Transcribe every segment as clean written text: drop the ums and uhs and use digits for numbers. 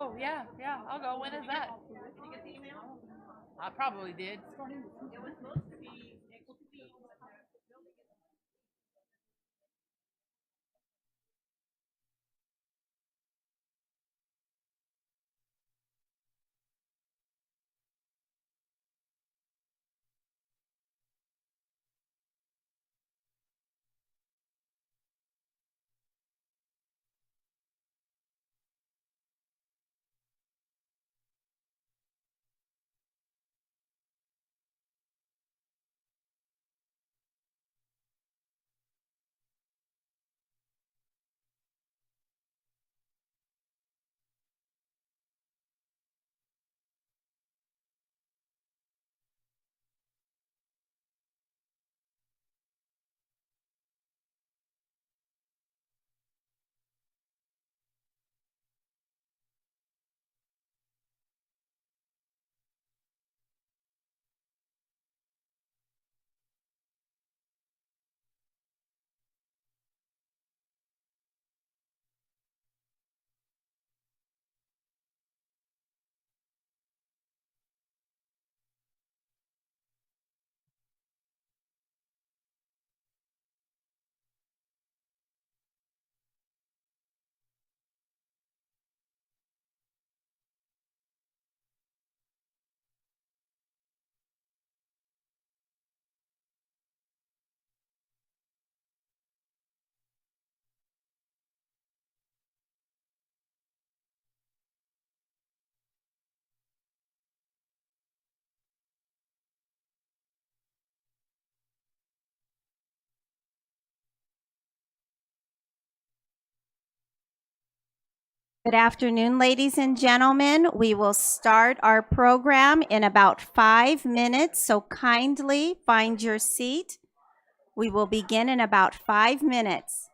Oh, yeah, yeah, I'll go. When is that? I probably did. Good afternoon, ladies and gentlemen. We will start our program in about 5 minutes, so kindly find your seat. We will begin in about 5 minutes.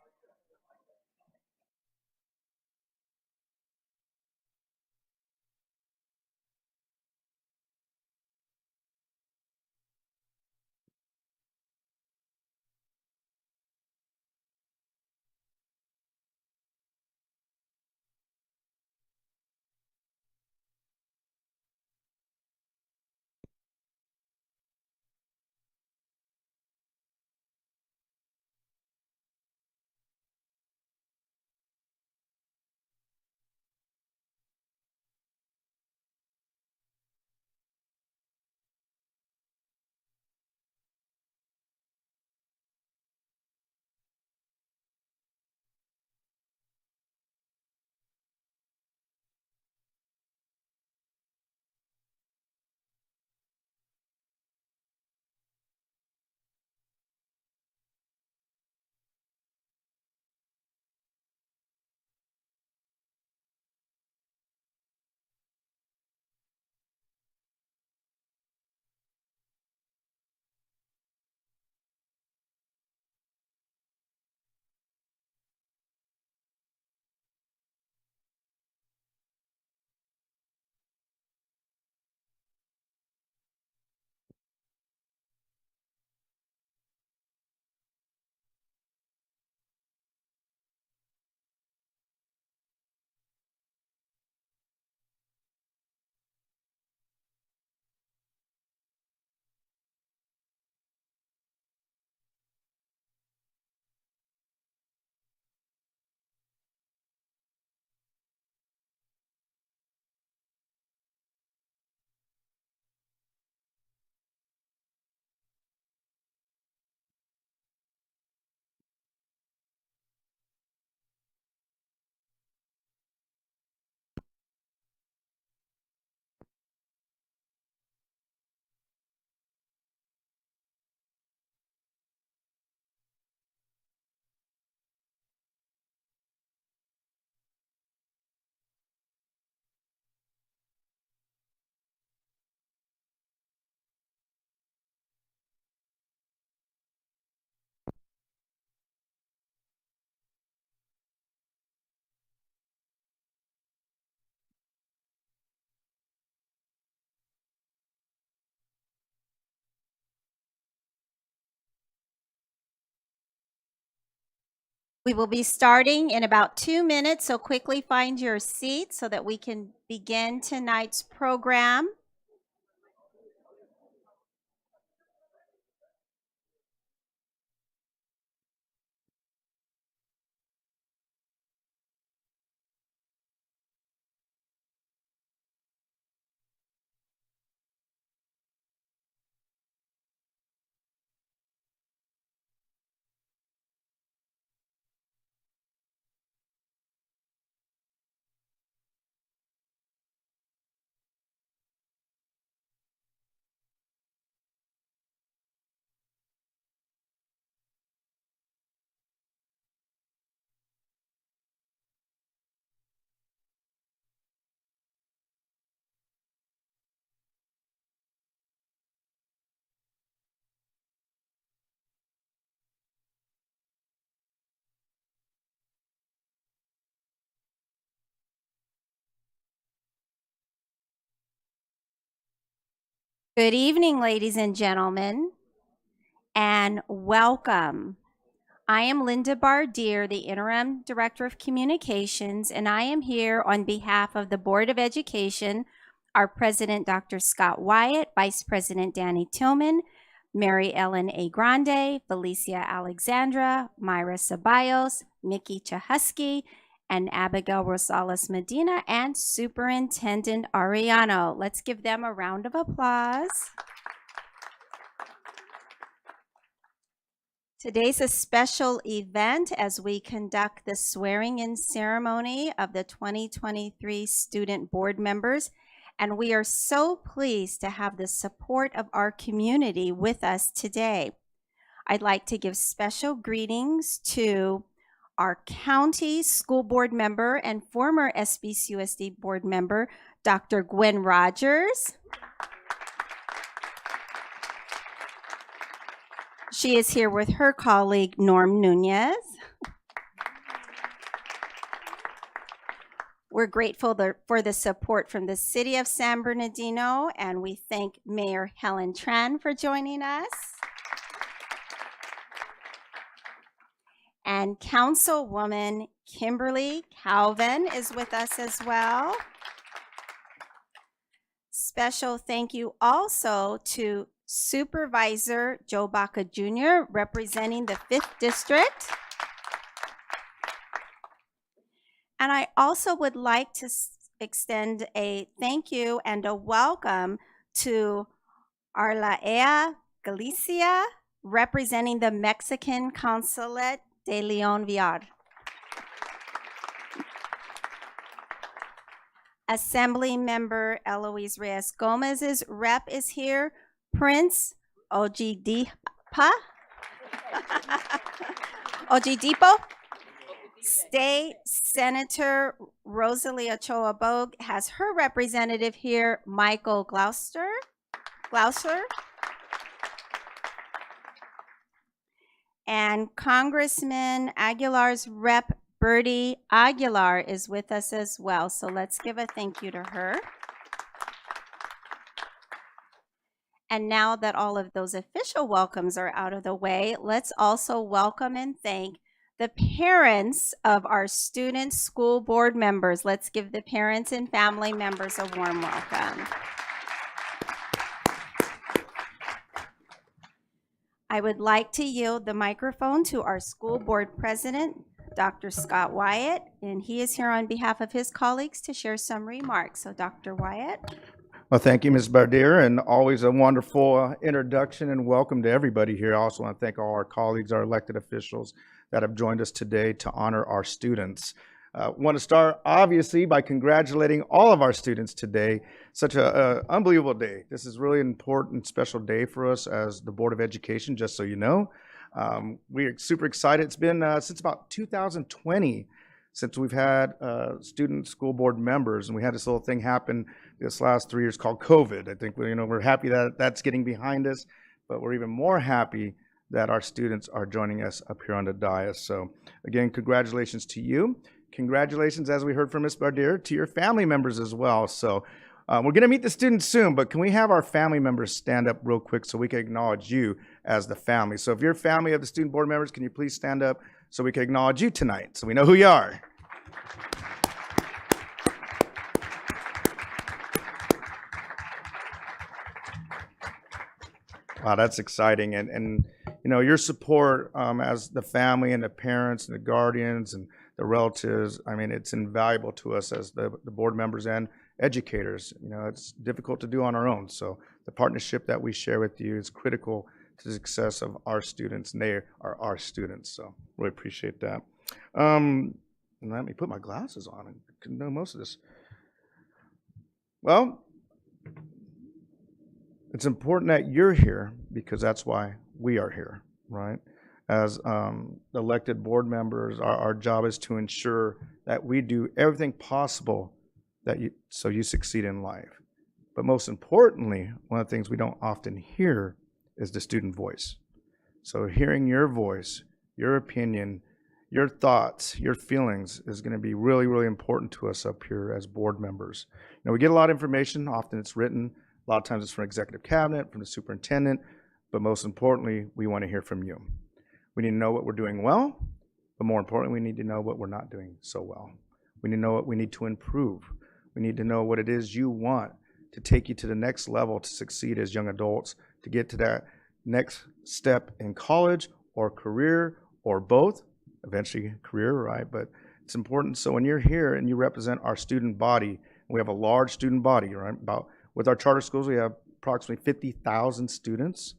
We will be starting in about 2 minutes, so quickly find your seat so that we can begin tonight's program. Good evening, ladies and gentlemen, and welcome. I am Linda Bardier, the Interim Director of Communications, and I am here on behalf of the Board of Education, our President, Dr. Scott Wyatt, Vice President Danny Tillman, Mary Ellen A. Grande, Felicia Alexandra, Myra Ceballos, Mickey Chahusky, and Abigail Rosales Medina, and Superintendent Ariano. Let's give them a round of applause. Today's a special event as we conduct the swearing-in ceremony of the 2023 student board members, and we are so pleased to have the support of our community with us today. I'd like to give special greetings to our county school board member and former SBCUSD board member, Dr. Gwen Rogers. She is here with her colleague, Norm Nunez. We're grateful for the support from the City of San Bernardino, and we thank Mayor Helen Tran for joining us. And Councilwoman Kimberly Calvin is with us as well. Special thank you also to Supervisor Joe Baca Jr., representing the 5th District. And I also would like to extend a thank you and a welcome to Arlaea Galicia, representing the Mexican Consulate de Leon Villar. Assembly Member Eloise Reyes Gomez's rep is here. Prince Ojidipa, Ojidipo. State Senator Rosalie Ochoa Bogue has her representative here, Michael Gloucester. And Congressman Aguilar's rep, Bertie Aguilar, is with us as well. So let's give a thank you to her. And now that all of those official welcomes are out of the way, let's also welcome and thank the parents of our student school board members. Let's give the parents and family members a warm welcome. I would like to yield the microphone to our school board president, Dr. Scott Wyatt, and he is here on behalf of his colleagues to share some remarks. So Dr. Wyatt. Well, thank you, Ms. Bardier, and always a wonderful introduction and welcome to everybody here. I also want to thank all our colleagues, our elected officials that have joined us today to honor our students. Want to start, obviously, by congratulating all of our students today. Such an unbelievable day. This is really an important, special day for us as the Board of Education, just so you know. We're super excited. It's been since about 2020 since we've had student school board members, and we had this little thing happen this last 3 years called COVID. I think we're happy that that's getting behind us, but we're even more happy that our students are joining us up here on the dais. So again, congratulations to you. Congratulations, as we heard from Ms. Bardier, to your family members as well. So we're gonna meet the students soon, but can we have our family members stand up real quick so we can acknowledge you as the family? So if you're a family of the student board members, can you please stand up so we can acknowledge you tonight, so we know who you are. Wow, that's exciting. And you know, your support as the family and the parents and the guardians and the relatives, I mean, it's invaluable to us as the board members and educators. You know, it's difficult to do on our own. So the partnership that we share with you is critical to the success of our students, and they are our students. So really appreciate that. And let me put my glasses on and can know most of this. Well, it's important that you're here because that's why we are here, right? As elected board members, our job is to ensure that we do everything possible so you succeed in life. But most importantly, one of the things we don't often hear is the student voice. So hearing your voice, your opinion, your thoughts, your feelings is going to be really, really important to us up here as board members. You know, we get a lot of information. Often it's written. A lot of times it's from executive cabinet, from the superintendent. But most importantly, we want to hear from you. We need to know what we're doing well, but more importantly, we need to know what we're not doing so well. We need to know what we need to improve. We need to know what it is you want to take you to the next level to succeed as young adults, to get to that next step in college or career or both, eventually career, right? But it's important. So when you're here and you represent our student body, we have a large student body, right? With our charter schools, we have approximately 50,000 students.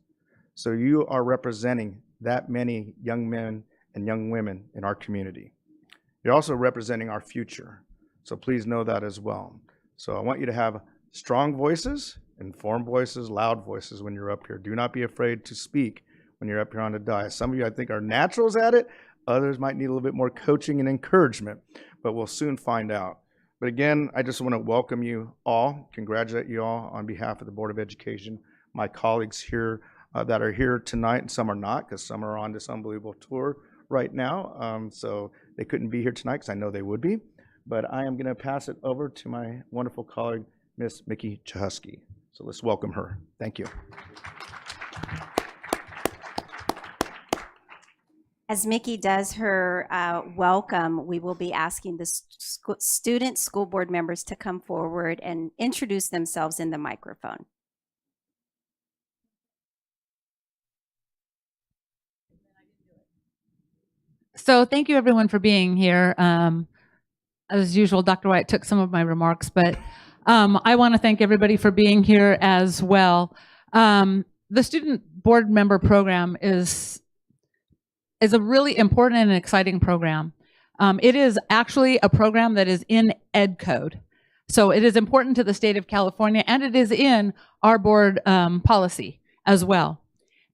So you are representing that many young men and young women in our community. You're also representing our future. So please know that as well. So I want you to have strong voices, informed voices, loud voices when you're up here. Do not be afraid to speak when you're up here on the dais. Some of you, I think, are naturals at it. Others might need a little bit more coaching and encouragement, but we'll soon find out. But again, I just want to welcome you all, congratulate you all on behalf of the Board of Education, my colleagues here that are here tonight, and some are not because some are on this unbelievable tour right now. So they couldn't be here tonight because I know they would be. But I am going to pass it over to my wonderful colleague, Miss Mickey Chahusky. So let's welcome her. Thank you. As Mickey does her welcome, we will be asking the student school board members to come forward and introduce themselves in the microphone. So thank you everyone for being here. As usual, Dr. White took some of my remarks, but I want to thank everybody for being here as well. The student board member program is a really important and exciting program. It is actually a program that is in Ed Code. So it is important to the state of California, and it is in our board policy as well.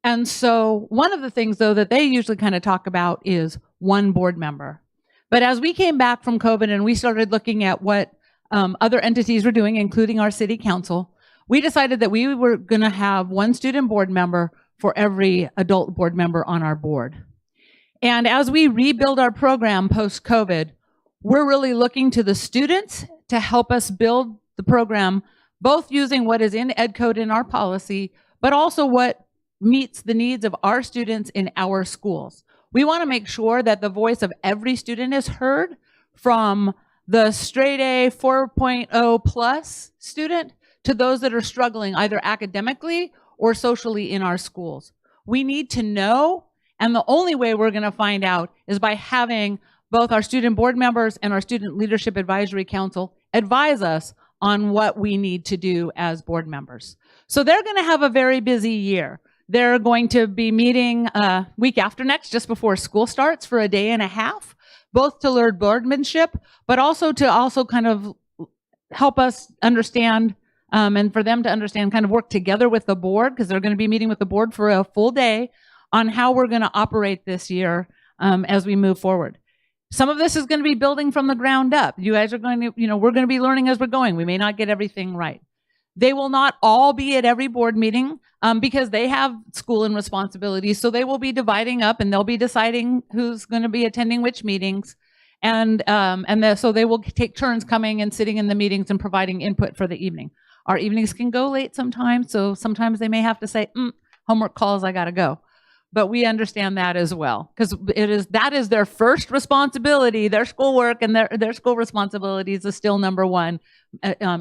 And so one of the things, though, that they usually kind of talk about is one board member. But as we came back from COVID and we started looking at what other entities were doing, including our city council, we decided that we were going to have one student board member for every adult board member on our board. And as we rebuild our program post-COVID, we're really looking to the students to help us build the program, both using what is in Ed Code in our policy, but also what meets the needs of our students in our schools. We want to make sure that the voice of every student is heard, from the straight A 4.0 plus student to those that are struggling either academically or socially in our schools. We need to know, and the only way we're going to find out is by having both our student board members and our Student Leadership Advisory Council advise us on what we need to do as board members. So they're going to have a very busy year. They're going to be meeting week after next, just before school starts, for a day and a half, both to learn boardmanship, but also to kind of help us understand and for them to understand, kind of work together with the board, because they're going to be meeting with the board for a full day on how we're going to operate this year as we move forward. Some of this is going to be building from the ground up. You guys are going to, we're going to be learning as we're going. We may not get everything right. They will not all be at every board meeting because they have school and responsibilities. So they will be dividing up and they'll be deciding who's going to be attending which meetings. So they will take turns coming and sitting in the meetings and providing input for the evening. Our evenings can go late sometimes. So sometimes they may have to say, homework calls, I got to go. but we understand that as well, because that is their first responsibility. Their schoolwork and their school responsibilities is still number one,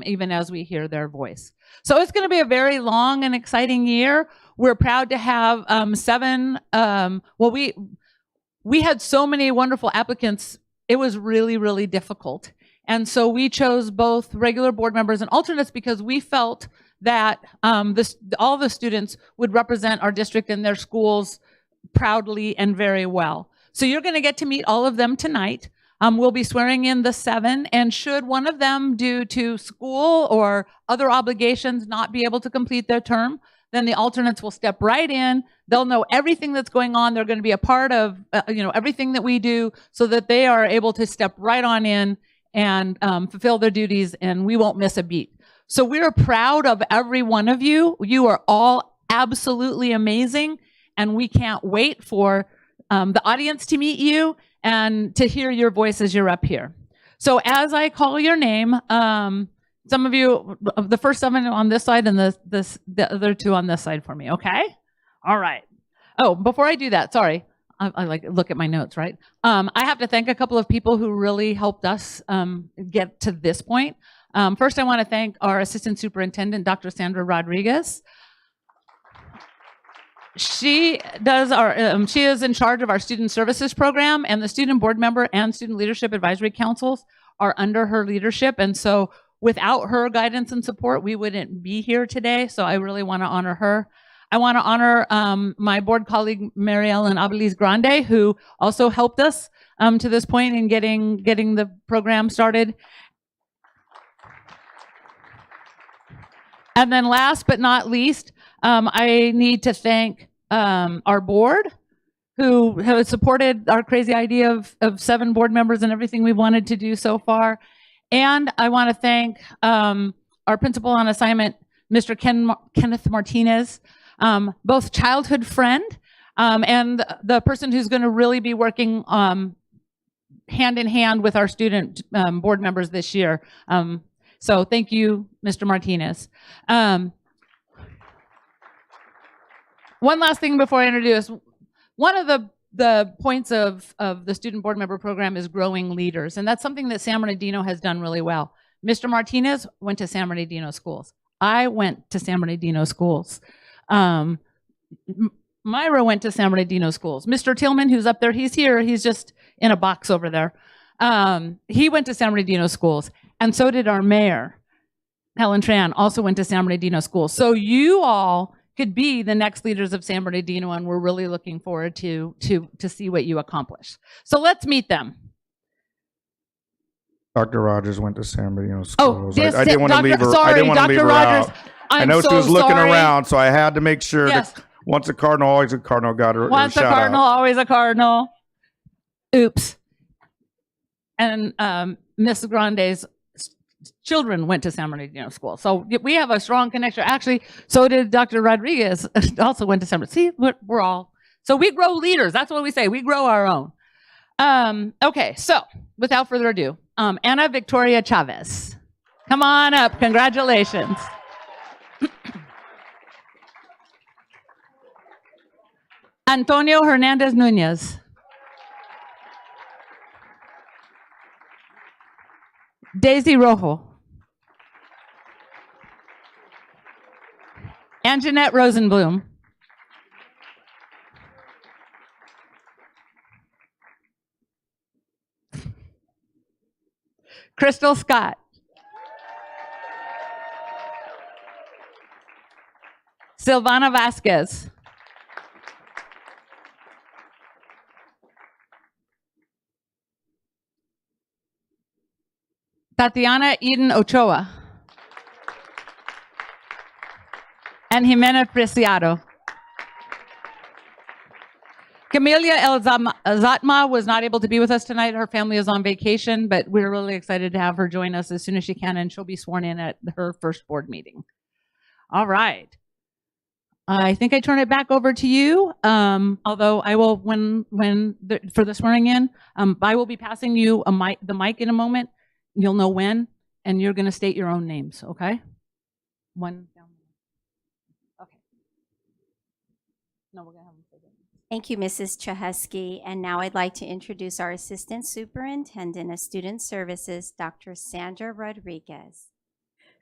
even as we hear their voice. So it's going to be a very long and exciting year. We're proud to have we had so many wonderful applicants. It was really, really difficult. And so we chose both regular board members and alternates because we felt that all the students would represent our district and their schools proudly and very well. So you're going to get to meet all of them tonight. We'll be swearing in the 7, and should one of them, due to school or other obligations, not be able to complete their term, then the alternates will step right in. They'll know everything that's going on. They're going to be a part of everything that we do, so that they are able to step right on in and fulfill their duties, and we won't miss a beat. So we're proud of every one of you. You are all absolutely amazing, and we can't wait for the audience to meet you and to hear your voice as you're up here. So as I call your name, some of you, the first 7 on this side and the other 2 on this side for me, okay? All right. Oh, before I do that, sorry. I like look at my notes, right? I have to thank a couple of people who really helped us get to this point. First, I want to thank our Assistant Superintendent, Dr. Sandra Rodriguez. She is in charge of our Student Services Program, and the Student Board Member and Student Leadership Advisory Councils are under her leadership. And so without her guidance and support, we wouldn't be here today. So I really want to honor her. I want to honor my board colleague, Mary Ellen Abelis Grande, who also helped us to this point in getting the program started. And then last but not least, I need to thank our board, who have supported our crazy idea of 7 board members and everything we've wanted to do so far. And I want to thank our principal on assignment, Mr. Kenneth Martinez, both childhood friend and the person who's going to really be working hand in hand with our student board members this year. So thank you, Mr. Martinez. One last thing before I introduce. One of the points of the student board member program is growing leaders, and that's something that San Bernardino has done really well. Mr. Martinez went to San Bernardino schools. I went to San Bernardino schools. Myra went to San Bernardino schools. Mr. Tillman, who's up there, he's here. He's just in a box over there. He went to San Bernardino schools, and so did our mayor, Helen Tran, also went to San Bernardino schools. So you all could be the next leaders of San Bernardino, and we're really looking forward to see what you accomplish. So let's meet them. Dr. Rogers went to San Bernardino Oh, schools. yes, I didn't want to leave her. Sorry, I didn't want to leave Dr. her Rogers. out. I'm I know so she was looking sorry. around, so I had to make sure Yes. that once a Cardinal, always a Cardinal got her Once a shout Cardinal, out. always a Cardinal. Oops. And Miss Grande's children went to San Bernardino school. So we have a strong connection. Actually, so did Dr. Rodriguez, also went to San Bernardino. See, we're all, so we grow leaders. That's what we say. We grow our own. Okay, so without further ado, Ana Victoria Chavez. Come on up. Congratulations. Antonio Hernandez Nunez. Daisy Rojo. Anjanette Rosenblum. Crystal Scott. Silvana Vasquez. Tatiana Eden Ochoa. And Jimena Preciado. Camelia El Zatma was not able to be with us tonight. Her family is on vacation, but we're really excited to have her join us as soon as she can, and she'll be sworn in at her first board meeting. All right. I think I turn it back over to you. Although I will, for the swearing in, I will be passing you the mic in a moment. You'll know when, and you're going to state your own names, okay? One down. Okay. No, we're going to have them say that. Thank you, Mrs. Chahusky. And now I'd like to introduce our Assistant Superintendent of Student Services, Dr. Sandra Rodriguez.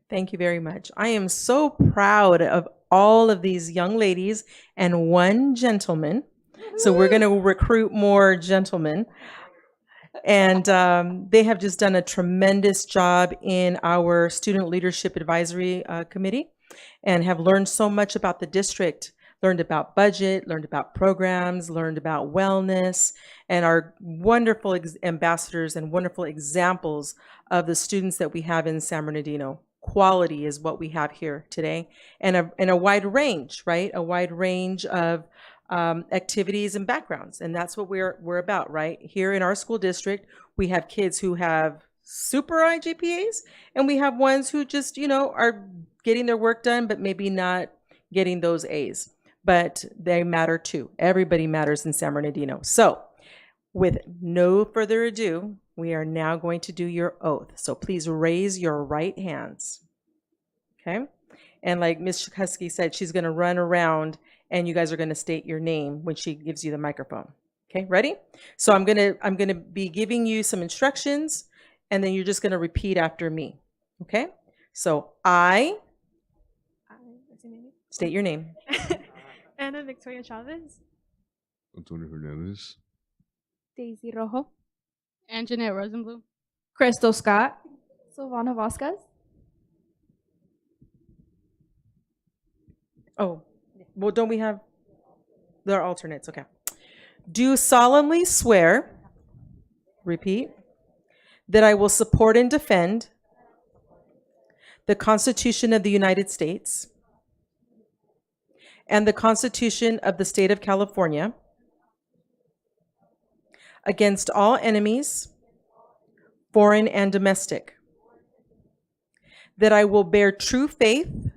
Thank you very much. I am so proud of all of these young ladies and one gentleman. So we're going to recruit more gentlemen. And they have just done a tremendous job in our Student Leadership Advisory Committee and have learned so much about the district, learned about budget, learned about programs, learned about wellness, and are wonderful ambassadors and wonderful examples of the students that we have in San Bernardino. Quality is what we have here today, and a wide range, right? A wide range of activities and backgrounds, and that's what we're about, right? Here in our school district, we have kids who have super high GPAs, and we have ones who just, are getting their work done, but maybe not getting those A's. But they matter too. Everybody matters in San Bernardino. So, with no further ado, we are now going to do your oath. So please raise your right hands. Okay? And like Ms. Chakosky said, she's going to run around and you guys are going to state your name when she gives you the microphone. Okay, ready? So I'm going to be giving you some instructions and then you're just going to repeat after me. Okay? So state your name. Ana Victoria Chavez. Antonio Hernandez. Daisy Rojo. Anjanette Rosenblum. Crystal Scott. Silvana Vasquez. Oh, well, don't we have, there are alternates, okay. Do solemnly swear, repeat, that I will support and defend the Constitution of the United States and the Constitution of the State of California against all enemies, foreign and domestic, that I will bear true faith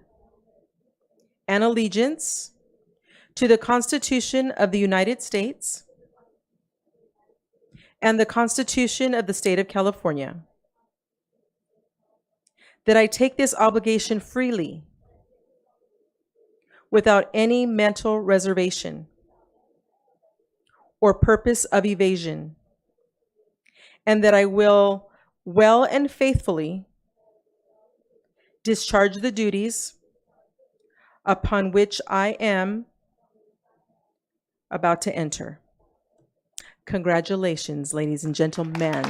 and allegiance to the Constitution of the United States and the Constitution of the State of California, that I take this obligation freely without any mental reservation or purpose of evasion, and that I will well and faithfully discharge the duties upon which I am about to enter. Congratulations, ladies and gentlemen.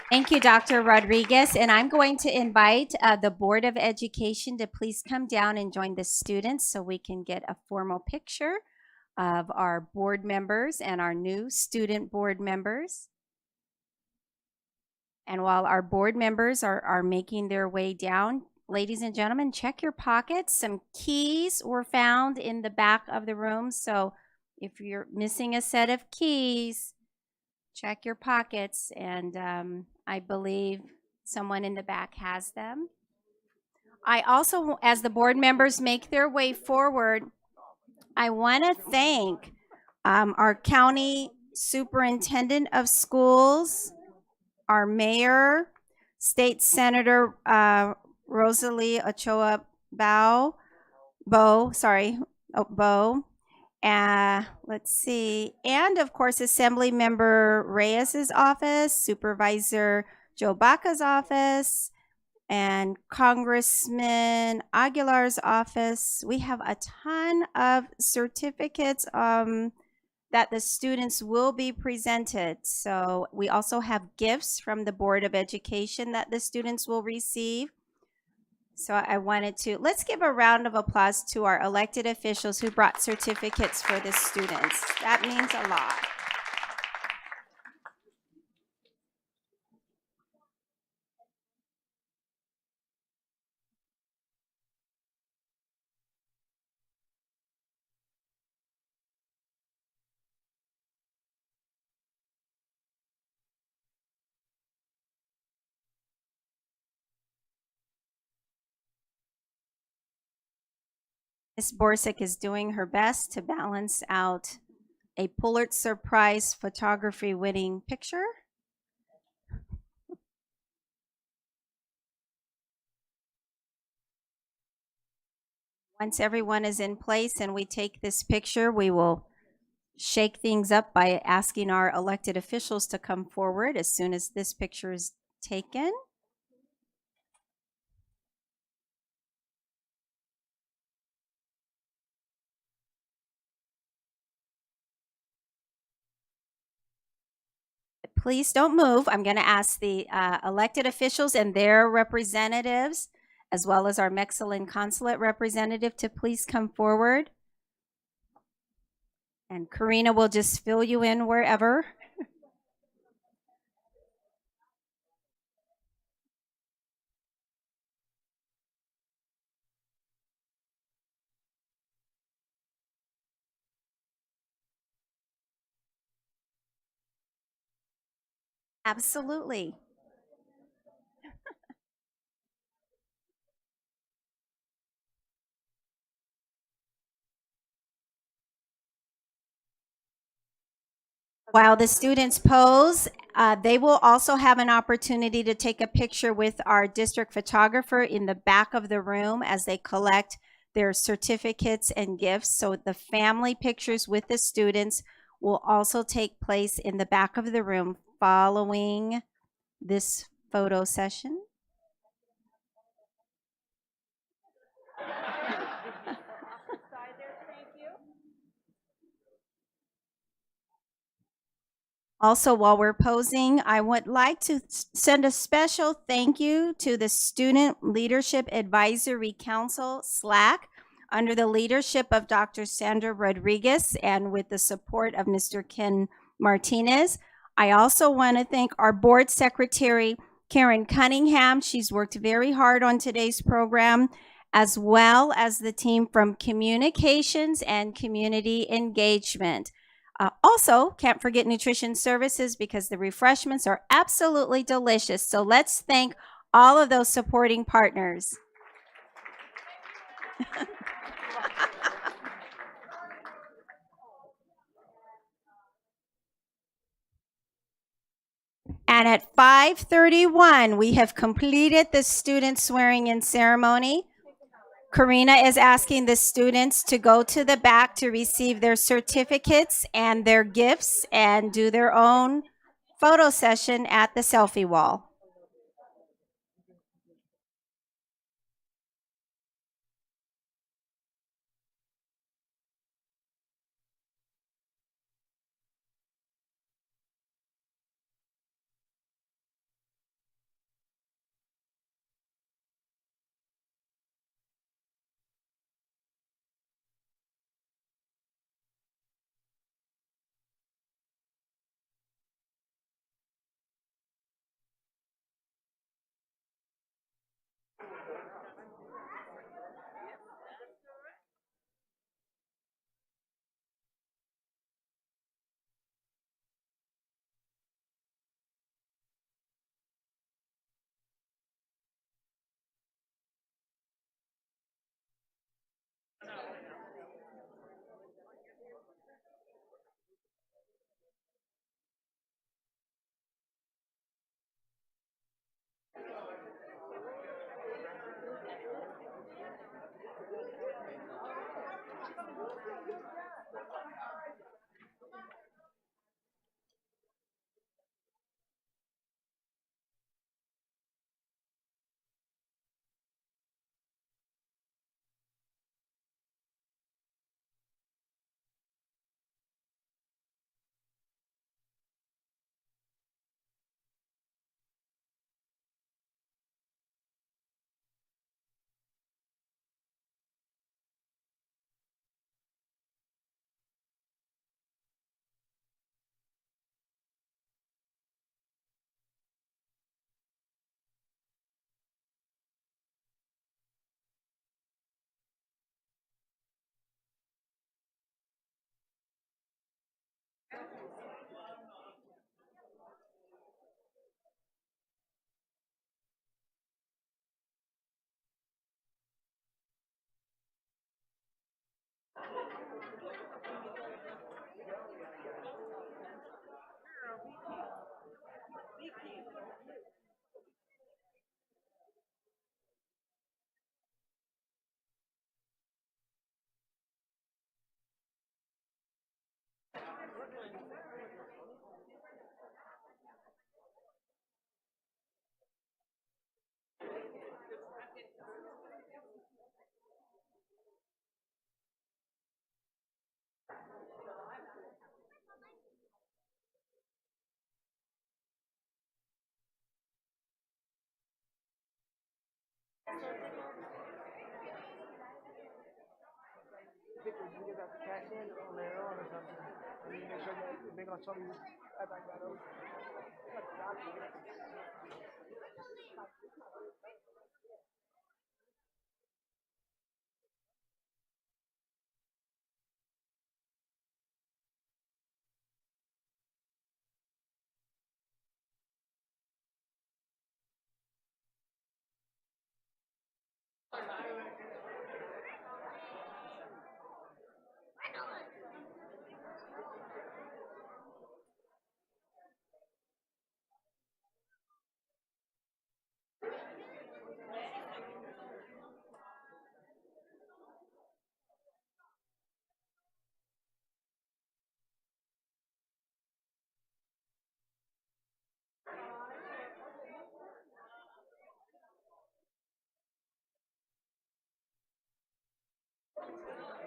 Thank you, Dr. Rodriguez. And I'm going to invite the Board of Education to please come down and join the students so we can get a formal picture of our board members and our new student board members. And while our board members are making their way down, ladies and gentlemen, check your pockets. Some keys were found in the back of the room. So if you're missing a set of keys, check your pockets. And I believe someone in the back has them. I also, as the board members make their way forward, I want to thank our county superintendent of schools, our mayor, State Senator Rosalie Ochoa Bowe, let's see, and of course, Assembly Member Reyes's office, Supervisor Joe Baca's office, and Congressman Aguilar's office. We have a ton of certificates that the students will be presented. So we also have gifts from the Board of Education that the students will receive. So I wanted to, let's give a round of applause to our elected officials who brought certificates for the students. That means a lot. Ms. Borsick is doing her best to balance out a Pulitzer Prize photography winning picture. Once everyone is in place and we take this picture, we will shake things up by asking our elected officials to come forward as soon as this picture is taken. Please don't move. I'm going to ask the elected officials and their representatives, as well as our Mexican consulate representative, to please come forward. And Karina will just fill you in wherever. Absolutely. While the students pose, they will also have an opportunity to take a picture with our district photographer in the back of the room as they collect their certificates and gifts. So the family pictures with the students will also take place in the back of the room following this photo session. Also, while we're posing, I would like to send a special thank you to the Student Leadership Advisory Council, SLAC, under the leadership of Dr. Sandra Rodriguez and with the support of Mr. Ken Martinez. I also want to thank our board secretary, Karen Cunningham. She's worked very hard on today's program, as well as the team from Communications and Community Engagement. Also, can't forget Nutrition Services because the refreshments are absolutely delicious. So let's thank all of those supporting partners. And at 5:31, we have completed the student swearing-in ceremony. Karina is asking the students to go to the back to receive their certificates and their gifts and do their own photo session at the selfie wall.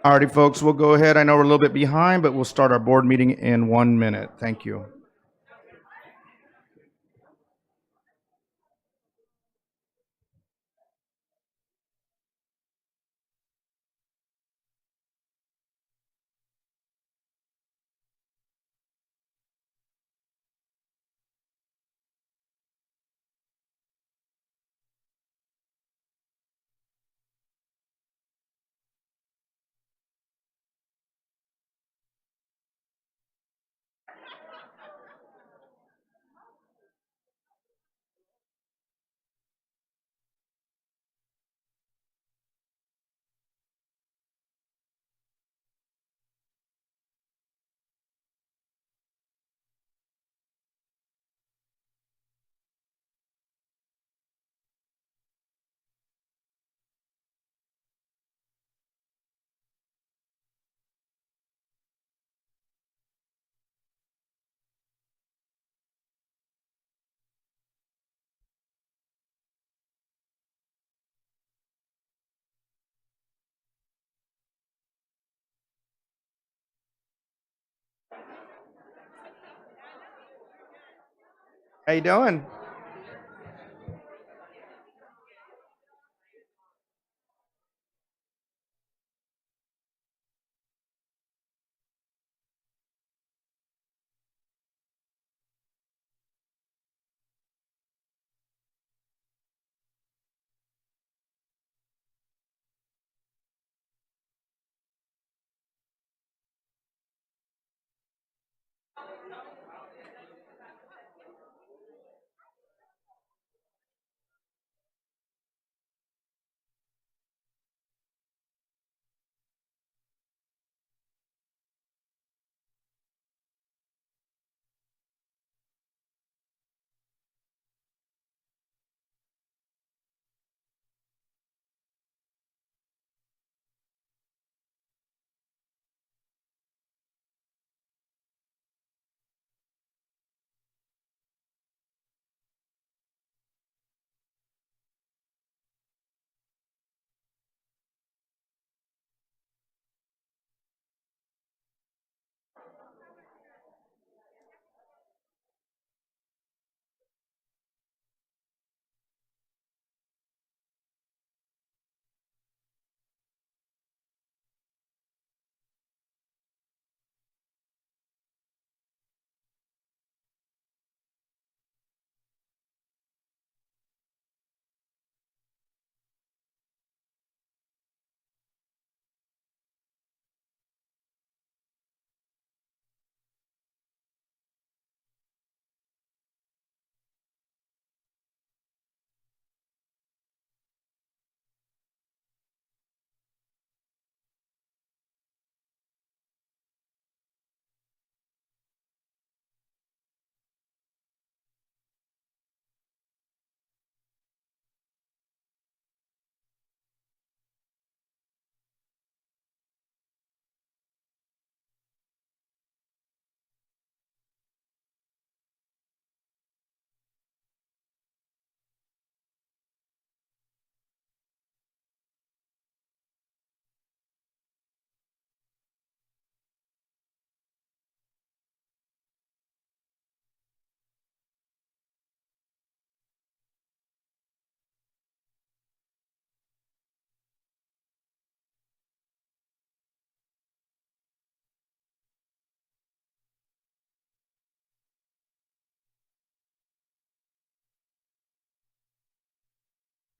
Alrighty, folks, we'll go ahead. I know we're a little bit behind, but we'll start our board meeting in 1 minute. Thank you. How you doing?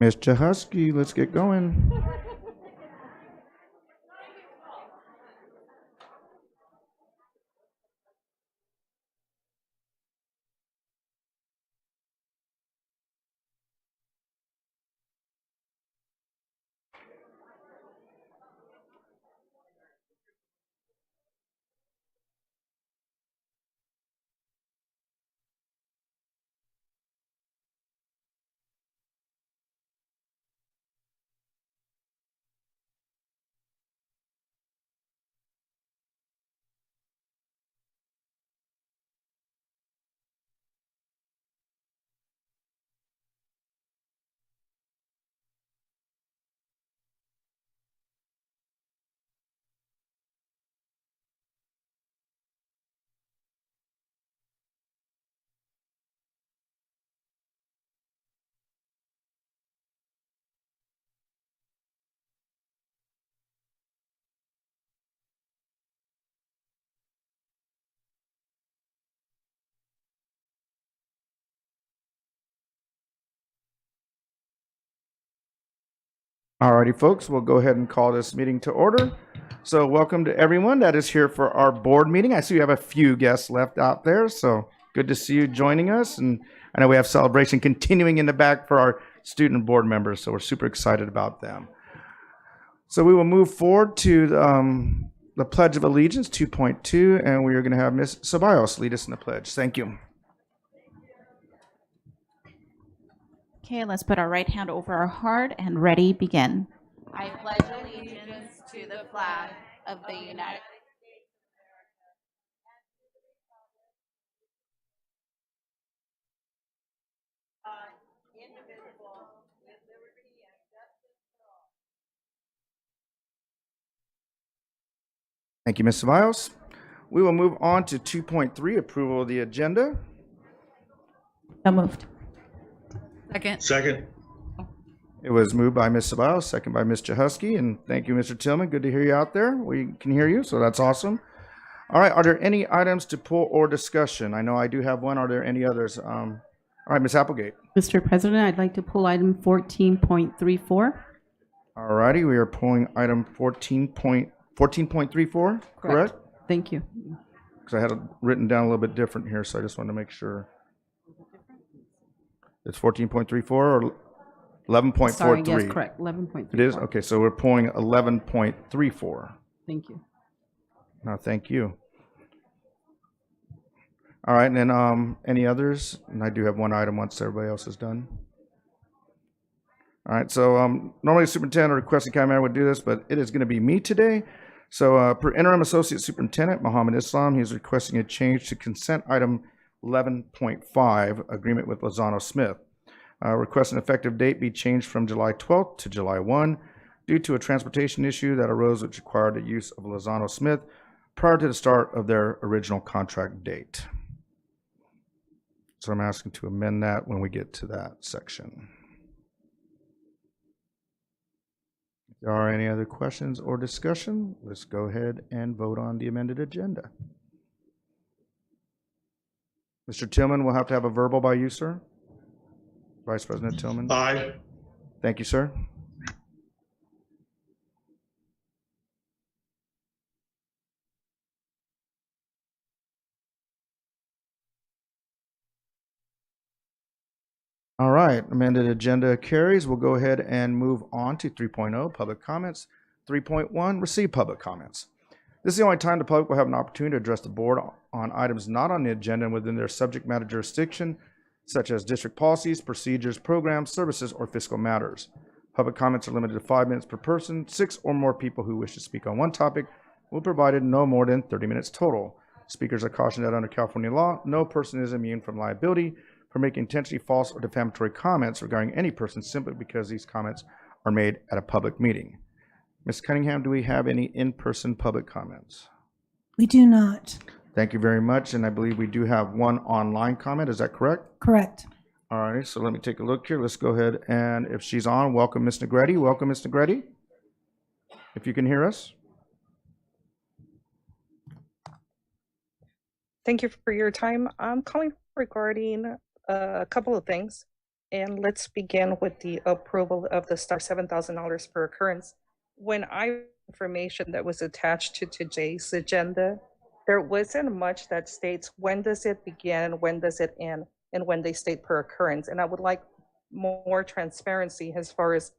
Ms. Chahusky, let's get going. Alrighty, folks, we'll go ahead and call this meeting to order. So welcome to everyone that is here for our board meeting. I see we have a few guests left out there, so good to see you joining us. And I know we have celebration continuing in the back for our student board members, so we're super excited about them. So we will move forward to the Pledge of Allegiance 2.2, and we are going to have Ms. Ceballos lead us in the pledge. Thank you. Okay, let's put our right hand over our heart and ready, begin. I pledge allegiance to the flag of the United States. Thank you, Ms. Ceballos. We will move on to 2.3, approval of the agenda. So moved. Second. It was moved by Ms. Ceballos, second by Ms. Chahusky, and thank you, Mr. Tillman. Good to hear you out there. We can hear you, so that's awesome. All right, are there any items to pull or discussion? I know I do have one. Are there any others? All right, Ms. Applegate. Mr. President, I'd like to pull item 14.34. All righty, we are pulling item 14.34, correct? Thank you. Because I had it written down a little bit different here, so I just wanted to make sure. It's 14.34 or 11.43? Sorry, yes, correct, 11.34. It is? Okay, so we're pulling 11.34. Thank you. No, thank you. All right, and then any others? And I do have one item once everybody else is done. All right, so normally the superintendent or requesting county manager would do this, but it is going to be me today. So per interim associate superintendent Muhammad Islam, he's requesting a change to consent item 11.5, agreement with Lozano Smith. Request an effective date be changed from July 12th to July 1 due to a transportation issue that arose which required the use of Lozano Smith prior to the start of their original contract date. So I'm asking to amend that when we get to that section. If there are any other questions or discussion, let's go ahead and vote on the amended agenda. Mr. Tillman, we'll have to have a verbal by you, sir. Vice President Tillman. Aye. Thank you, sir. All right, amended agenda carries. We'll go ahead and move on to 3.0, public comments. 3.1, receive public comments. This is the only time the public will have an opportunity to address the board on items not on the agenda and within their subject matter jurisdiction, such as district policies, procedures, programs, services, or fiscal matters. Public comments are limited to 5 minutes per person. 6 or more people who wish to speak on one topic will be provided no more than 30 minutes total. Speakers are cautioned that under California law, no person is immune from liability for making intentionally false or defamatory comments regarding any person simply because these comments are made at a public meeting. Ms. Cunningham, do we have any in-person public comments? We do not. Thank you very much, and I believe we do have one online comment. Is that correct? Correct. All right, so let me take a look here. Let's go ahead and if she's on, welcome Ms. Negretti. Welcome, Ms. Negretti, if you can hear us. Thank you for your time. I'm calling regarding a couple of things. And let's begin with the approval of the STAR $7,000 per occurrence. When information that was attached to today's agenda, there wasn't much that states when does it begin, when does it end, and when they state per occurrence. And I would like more transparency as far as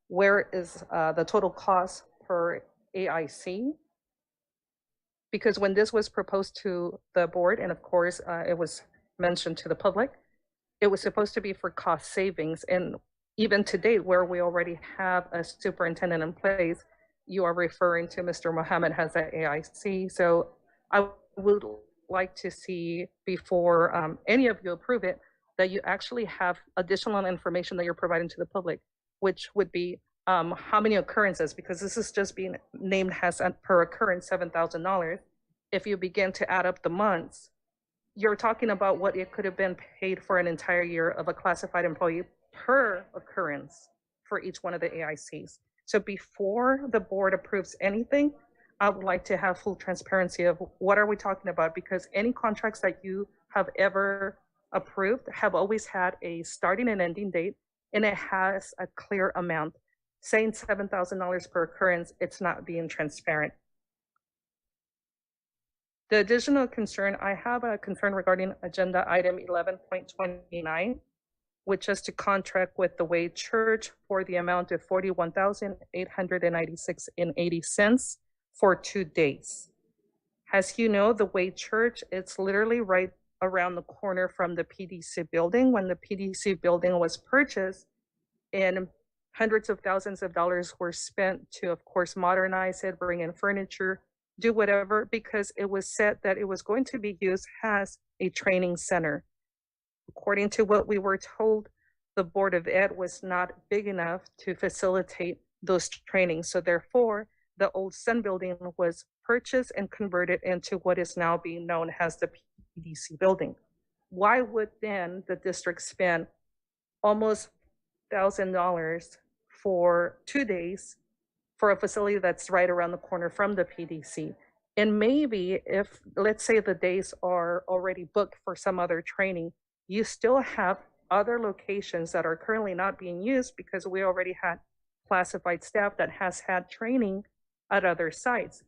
where is the total cost per AIC. Because when this was proposed to the board, and of course it was mentioned to the public, it was supposed to be for cost savings. And even to date, where we already have a superintendent in place, you are referring to Mr. Mohammed has that AIC. So I would like to see before any of you approve it, that you actually have additional information that you're providing to the public, which would be how many occurrences, because this is just being named as per occurrence $7,000. If you begin to add up the months, you're talking about what it could have been paid for an entire year of a classified employee per occurrence for each one of the AICs. So before the board approves anything, I would like to have full transparency of what are we talking about, because any contracts that you have ever approved have always had a starting and ending date, and it has a clear amount. Saying $7,000 per occurrence, it's not being transparent. The additional concern, I have a concern regarding agenda item 11.29, which is to contract with the Way Church for the amount of $41,896.80 for 2 days. As you know, the Way Church, it's literally right around the corner from the PDC building. When the PDC building was purchased, and hundreds of thousands of dollars were spent to, of course, modernize it, bring in furniture, do whatever, because it was said that it was going to be used as a training center. According to what we were told, the Board of Ed was not big enough to facilitate those trainings. So therefore, the old Sun building was purchased and converted into what is now being known as the PDC building. Why would then the district spend almost $1,000 for 2 days for a facility that's right around the corner from the PDC? And maybe if, let's say the days are already booked for some other training, you still have other locations that are currently not being used because we already had classified staff that has had training at other sites.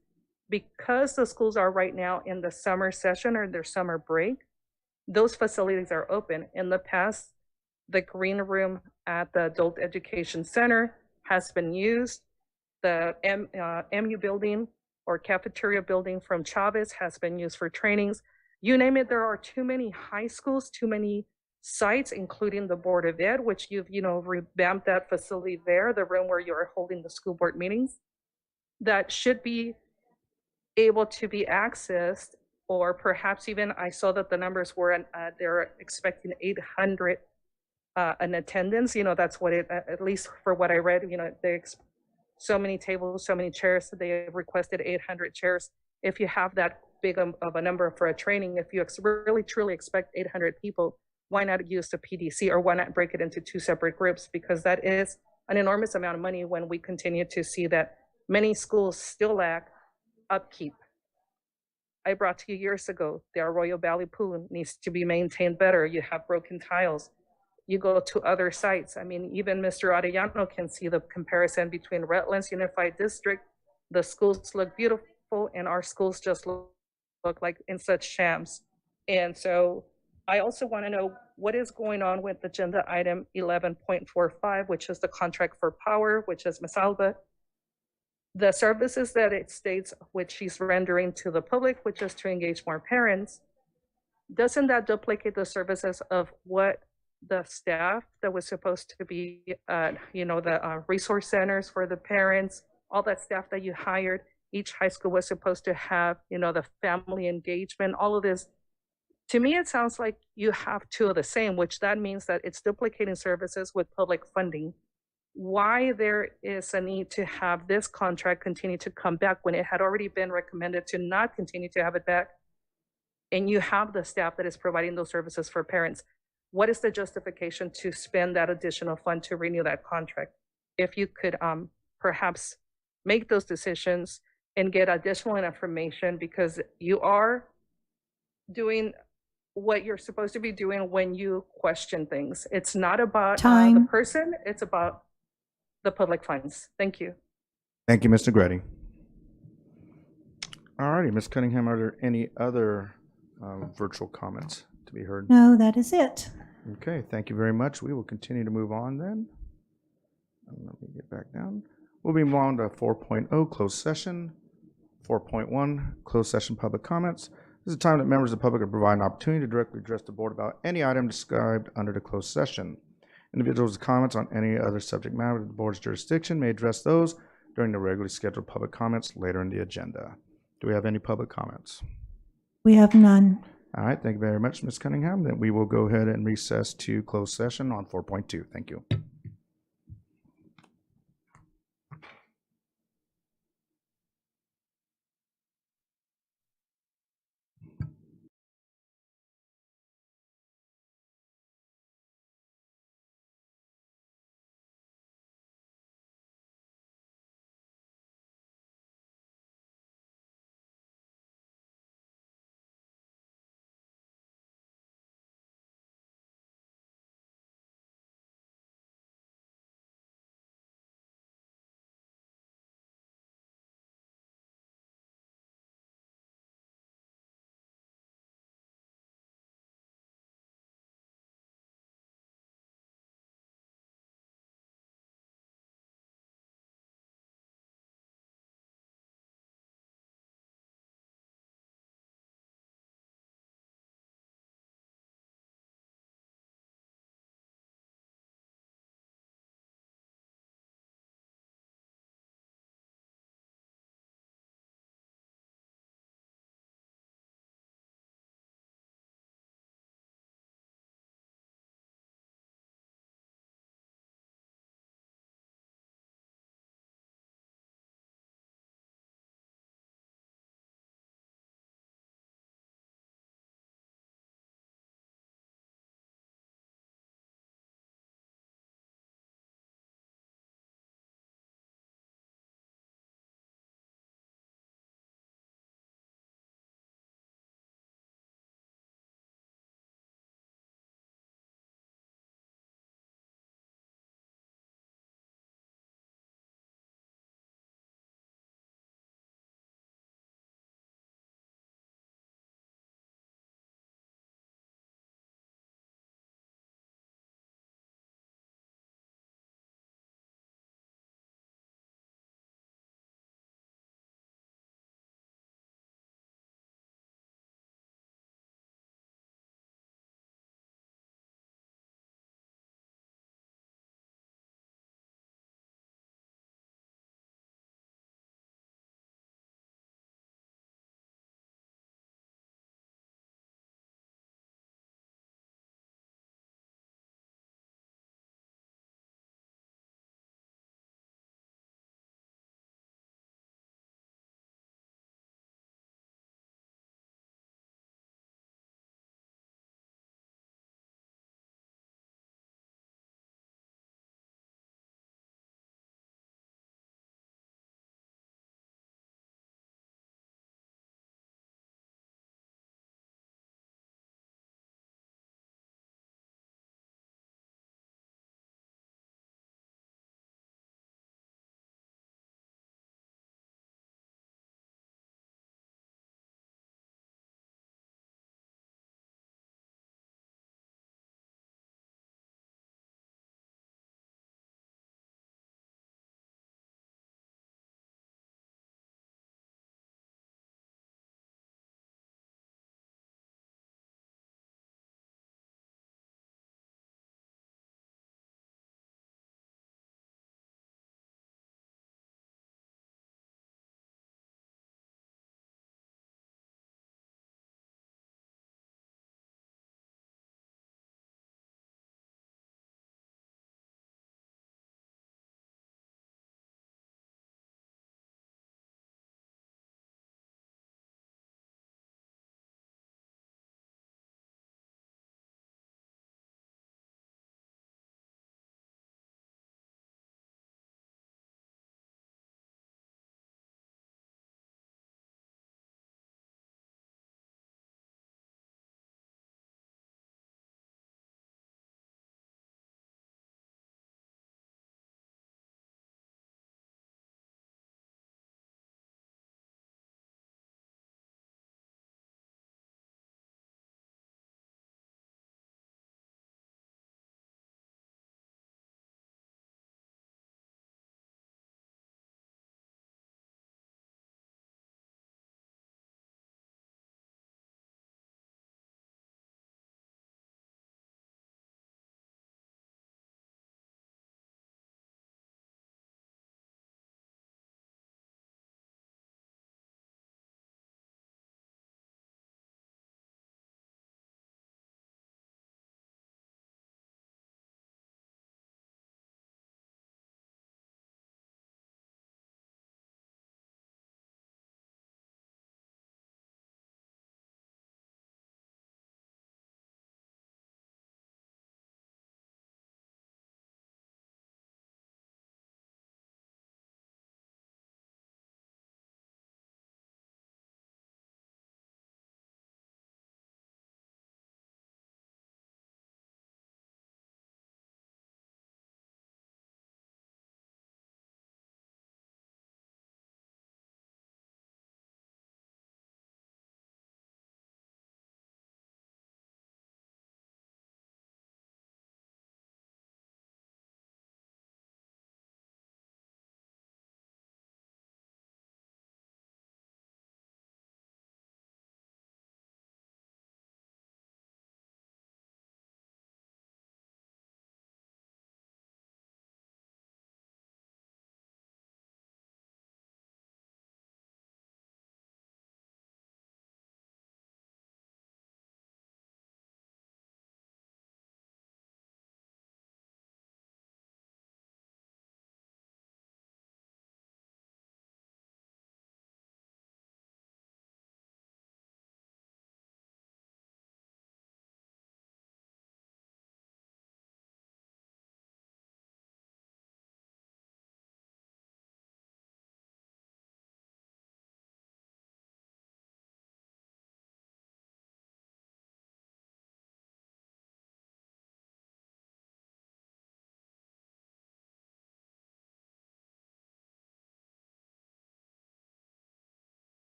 Because the schools are right now in the summer session or their summer break, those facilities are open. In the past, the green room at the Adult Education Center has been used. The MU building or cafeteria building from Chavez has been used for trainings. You name it, there are too many high schools, too many sites, including the Board of Ed, which you've revamped that facility there, the room where you're holding the school board meetings, that should be able to be accessed. Or perhaps even, I saw that the numbers were, they're expecting 800 in attendance. That's what it, at least for what I read, so many tables, so many chairs, they requested 800 chairs. If you have that big of a number for a training, if you really truly expect 800 people, why not use the PDC, or why not break it into 2 separate groups? Because that is an enormous amount of money when we continue to see that many schools still lack upkeep. I brought to you years ago, the Arroyo Valley pool needs to be maintained better. You have broken tiles. You go to other sites. I mean, even Mr. Arellano can see the comparison between Redlands Unified District. The schools look beautiful and our schools just look like in such shams. And so I also want to know what is going on with agenda item 11.45, which is the contract for power, which is Ms. Alba. The services that it states, which she's rendering to the public, which is to engage more parents, doesn't that duplicate the services of what the staff that was supposed to be, the resource centers for the parents, all that staff that you hired, each high school was supposed to have, the family engagement, all of this. To me, it sounds like you have 2 of the same, which that means that it's duplicating services with public funding. Why there is a need to have this contract continue to come back when it had already been recommended to not continue to have it back, and you have the staff that is providing those services for parents? What is the justification to spend that additional fund to renew that contract? If you could perhaps make those decisions and get additional information, because you are doing what you're supposed to be doing when you question things. It's not about the Time. person, it's about the public funds. Thank you. Thank you, Ms. Negretti. All righty, Ms. Cunningham, are there any other virtual comments to be heard? No, that is it. Okay, thank you very much. We will continue to move on then. Let me get back down. We'll be moving on to 4.0, closed session. 4.1, closed session public comments. This is a time that members of the public are provided an opportunity to directly address the board about any item described under the closed session. Individuals with comments on any other subject matter of the board's jurisdiction may address those during the regularly scheduled public comments later in the agenda. Do we have any public comments? We have none. All right, thank you very much, Ms. Cunningham. Then we will go ahead and recess to closed session on 4.2. Thank you.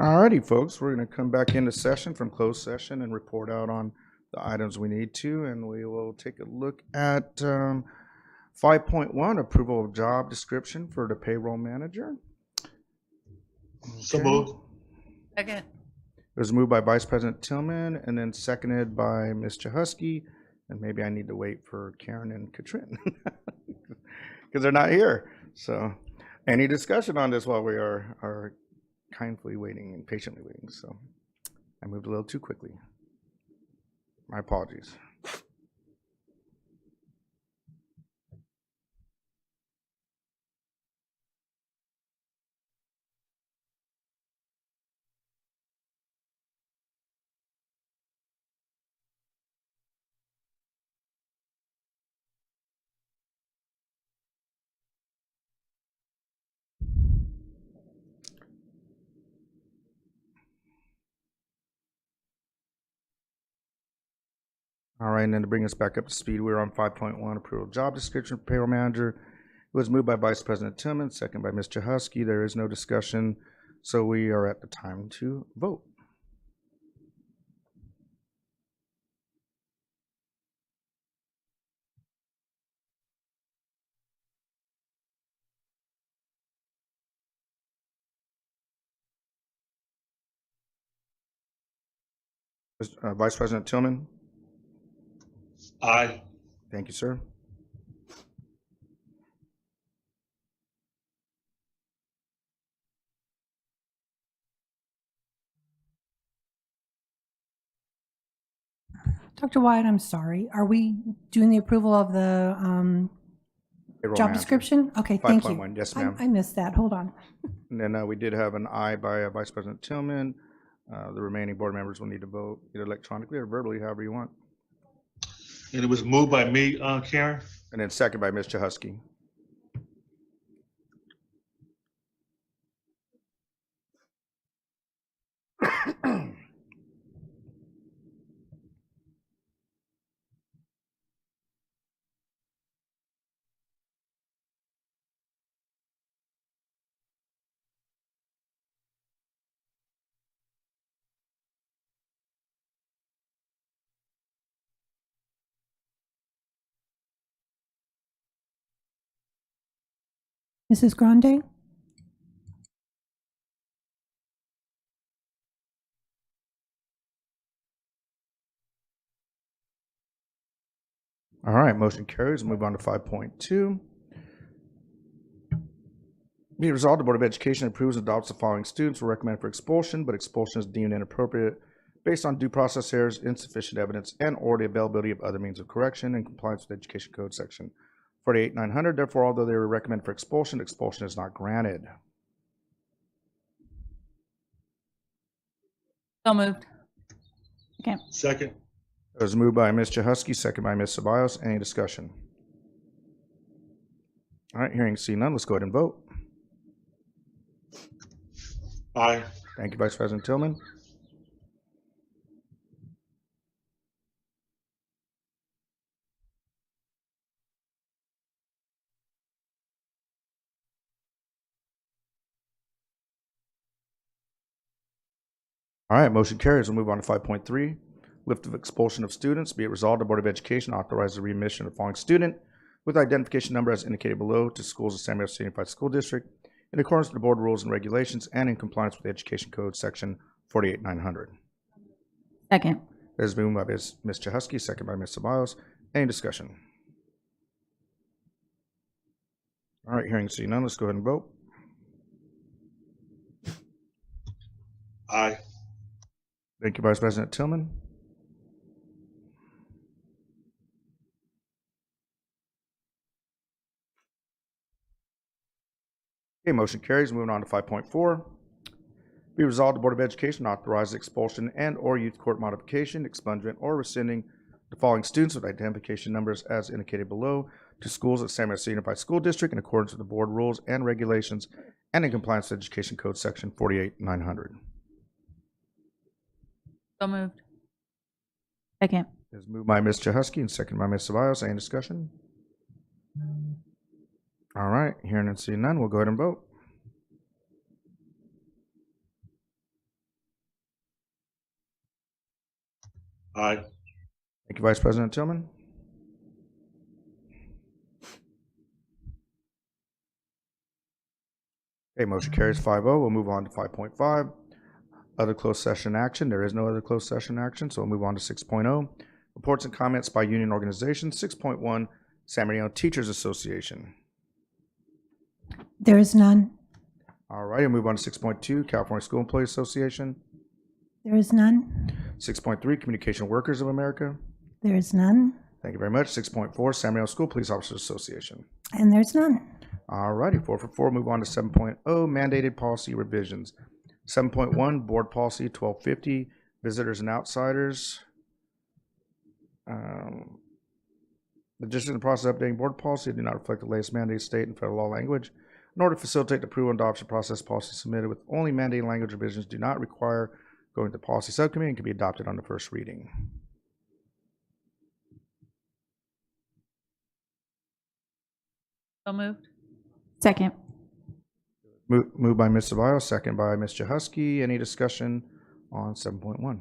Alrighty, folks, we're going to come back into session from closed session and report out on the items we need to, and we will take a look at 5.1, approval of job description for the payroll manager. So moved. Second. It was moved by Vice President Tillman and then seconded by Ms. Chahusky, and maybe I need to wait for Karen and Katrin because they're not here. So any discussion on this while we are kindly waiting and patiently waiting? So I moved a little too quickly. My apologies. All right, and then to bring us back up to speed, we're on 5.1, approval of job description for payroll manager. It was moved by Vice President Tillman, second by Ms. Chahusky. There is no discussion, so we are at the time to vote. Vice President Tillman? Aye. Thank you, sir. Dr. Wyatt, I'm sorry. Are we doing the approval of the Payroll job manager. description? Okay, thank you. 5.1, yes, ma'am. I missed that. Hold on. And then we did have an aye by Vice President Tillman. The remaining board members will need to vote either electronically or verbally, however you want. And it was moved by me, Karen. And then second by Ms. Chahusky. Mrs. Grande? All right, motion carries. Move on to 5.2. Be it resolved, the Board of Education approves and adopts the following students who are recommended for expulsion, but expulsion is deemed inappropriate based on due process errors, insufficient evidence, and or the availability of other means of correction in compliance with Education Code Section 48-900. Therefore, although they were recommended for expulsion, expulsion is not granted. So moved. Okay. Second. It was moved by Ms. Chahusky, second by Ms. Ceballos. Any discussion? All right, hearing see none, let's go ahead and vote. Aye. Thank you, Vice President Tillman. All right, motion carries. We'll move on to 5.3. Lift of expulsion of students. Be it resolved, the Board of Education authorizes the readmission of the following student with identification number as indicated below to schools of San Mateo Unified School District in accordance with the board rules and regulations and in compliance with the Education Code Section 48-900. Second. It is moved by Ms. Chahusky, second by Ms. Ceballos. Any discussion? All right, hearing see none, let's go ahead and vote. Aye. Thank you, Vice President Tillman. Okay, motion carries. Moving on to 5.4. Be resolved, the Board of Education authorizes expulsion and or youth court modification, expungement, or rescinding the following students with identification numbers as indicated below to schools at San Mateo Unified School District in accordance with the board rules and regulations and in compliance with Education Code Section 48-900. So moved. Second. It is moved by Ms. Chahusky and seconded by Ms. Ceballos. Any discussion? All right, hearing and seeing none, we'll go ahead and vote. Aye. Thank you, Vice President Tillman. Okay, motion carries 5-0. We'll move on to 5.5. Other closed session action. There is no other closed session action, so we'll move on to 6.0. Reports and comments by union organizations. 6.1, San Bernardino Teachers Association. There is none. All right, we'll move on to 6.2, California School Employees Association. There is none. 6.3, Communication Workers of America. There is none. Thank you very much. 6.4, San Bernardino School Police Officers Association. And there's none. All righty, 4 for 4. Move on to 7.0, mandated policy revisions. 7.1, Board Policy 1250, Visitors and Outsiders. The district in the process of updating board policy do not reflect the latest mandated state and federal law language. In order to facilitate the approval and adoption process, policy submitted with only mandated language revisions do not require going to the policy subcommittee and can be adopted on the first reading. So moved. Second. Moved by Ms. Ceballos, second by Ms. Jahusky. Any discussion on 7.1?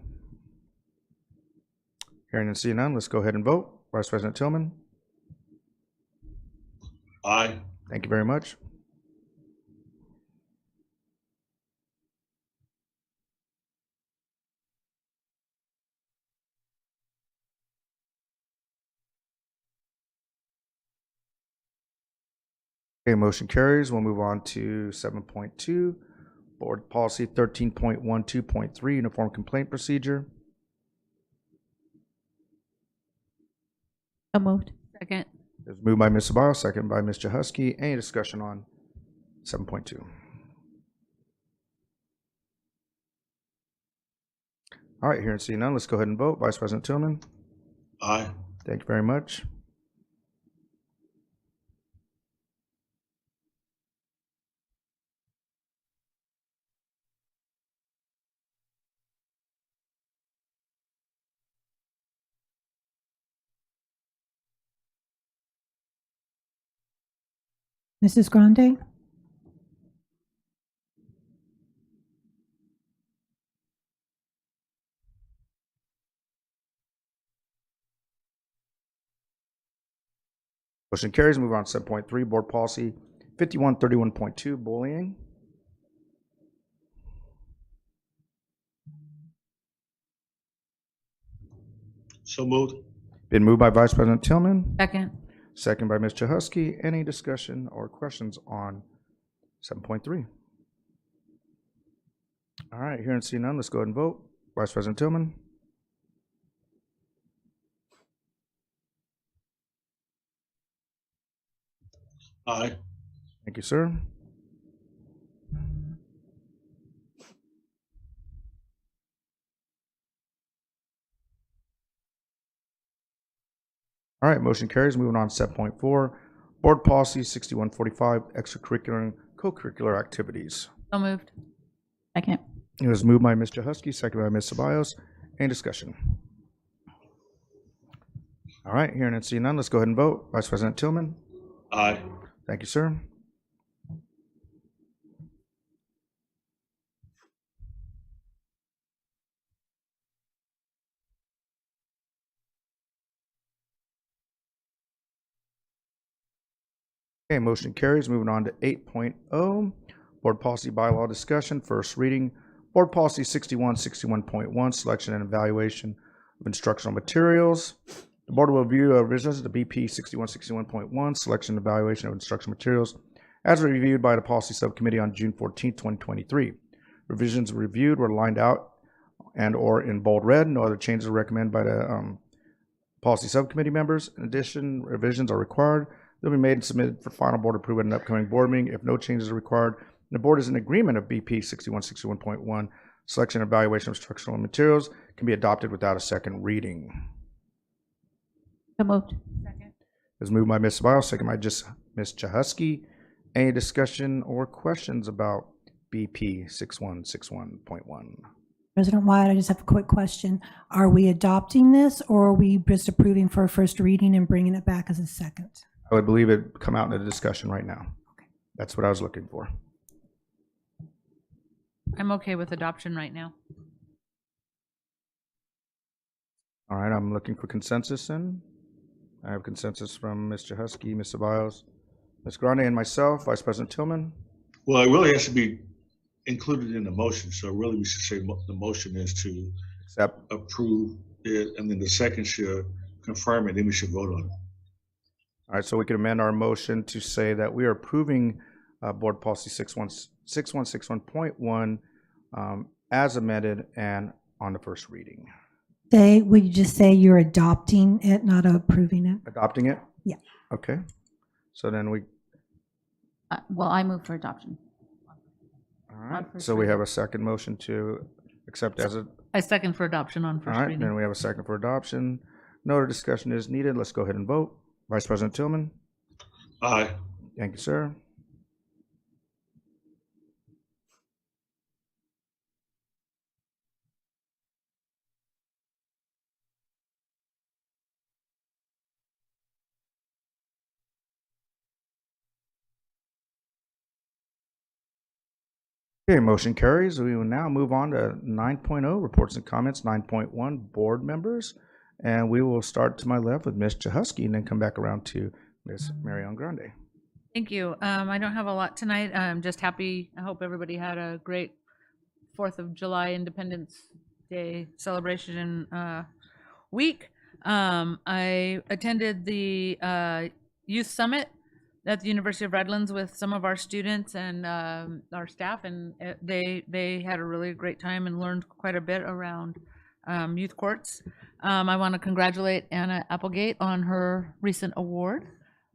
Hearing and seeing none, let's go ahead and vote. Vice President Tillman. Aye. Thank you very much. Okay, motion carries. We'll move on to 7.2, Board Policy 13.12.3, Uniform Complaint Procedure. So moved. Second. It was moved by Ms. Ceballos, second by Ms. Jahusky. Any discussion on 7.2? All right, hearing and seeing none, let's go ahead and vote. Vice President Tillman. Aye. Thank you very much. Mrs. Grande? Motion carries. Move on to 7.3, Board Policy 5131.2, Bullying. So moved. Been moved by Vice President Tillman, Second. second by Ms. Jahusky. Any discussion or questions on 7.3? All right, hearing and seeing none, let's go ahead and vote. Vice President Tillman. Aye. Thank you, sir. All right, motion carries. Moving on to 7.4, Board Policy 6145, Extracurricular and Co-curricular Activities. So moved. Second. It was moved by Ms. Jahusky, second by Ms. Ceballos. Any discussion? All right, hearing and seeing none, let's go ahead and vote. Vice President Tillman. Aye. Thank you, sir. Okay, motion carries. Moving on to 8.0, Board Policy Bylaw Discussion, first reading. Board Policy 6161.1, Selection and Evaluation of Instructional Materials. The Board will review revisions to BP 6161.1, Selection and Evaluation of Instructional Materials, as reviewed by the Policy Subcommittee on June 14, 2023. Revisions reviewed were lined out and or in bold red. No other changes are recommended by the Policy Subcommittee members. In addition, revisions are required. They'll be made and submitted for final board approval at an upcoming board meeting. If no changes are required, the board is in agreement of BP 6161.1, Selection and Evaluation of Instructional Materials, can be adopted without a second reading. So moved. Second. It was moved by Ms. Ceballos, second by Ms. Jahusky. Any discussion or questions about BP 6161.1? President Wyatt, I just have a quick question. Are we adopting this, or are we just approving for a first reading and bringing it back as a second? I would believe it come out in the discussion right now. Okay. That's what I was looking for. I'm okay with adoption right now. All right, I'm looking for consensus then. I have consensus from Mr. Husky, Ms. Ceballos, Ms. Grande, and myself, Vice President Tillman. Well, it really has to be included in the motion, so really we should say the motion is to Accept. approve it, and then the second should confirm it, then we should vote on it. All right, so we can amend our motion to say that we are approving Board Policy 6161.1 as amended and on the first reading. Would you just say you're adopting it, not approving it? Adopting it? Yeah. Okay. So then we, Well, I move for adoption. all right, first so we reading. have a second motion to accept as a, I second for adoption on all first right, reading. then we have a second for adoption. No other discussion is needed. Let's go ahead and vote. Vice President Tillman? Aye. Thank you, sir. Okay, motion carries. We will now move on to 9.0, reports and comments, 9.1, board members. And we will start to my left with Ms. Jahusky and then come back around to Ms. Marion Grande. Thank you. I don't have a lot tonight. I'm just happy. I hope everybody had a great 4th of July Independence Day celebration week. I attended the Youth Summit at the University of Redlands with some of our students and our staff, and they had a really great time and learned quite a bit around youth courts. I want to congratulate Anna Applegate on her recent award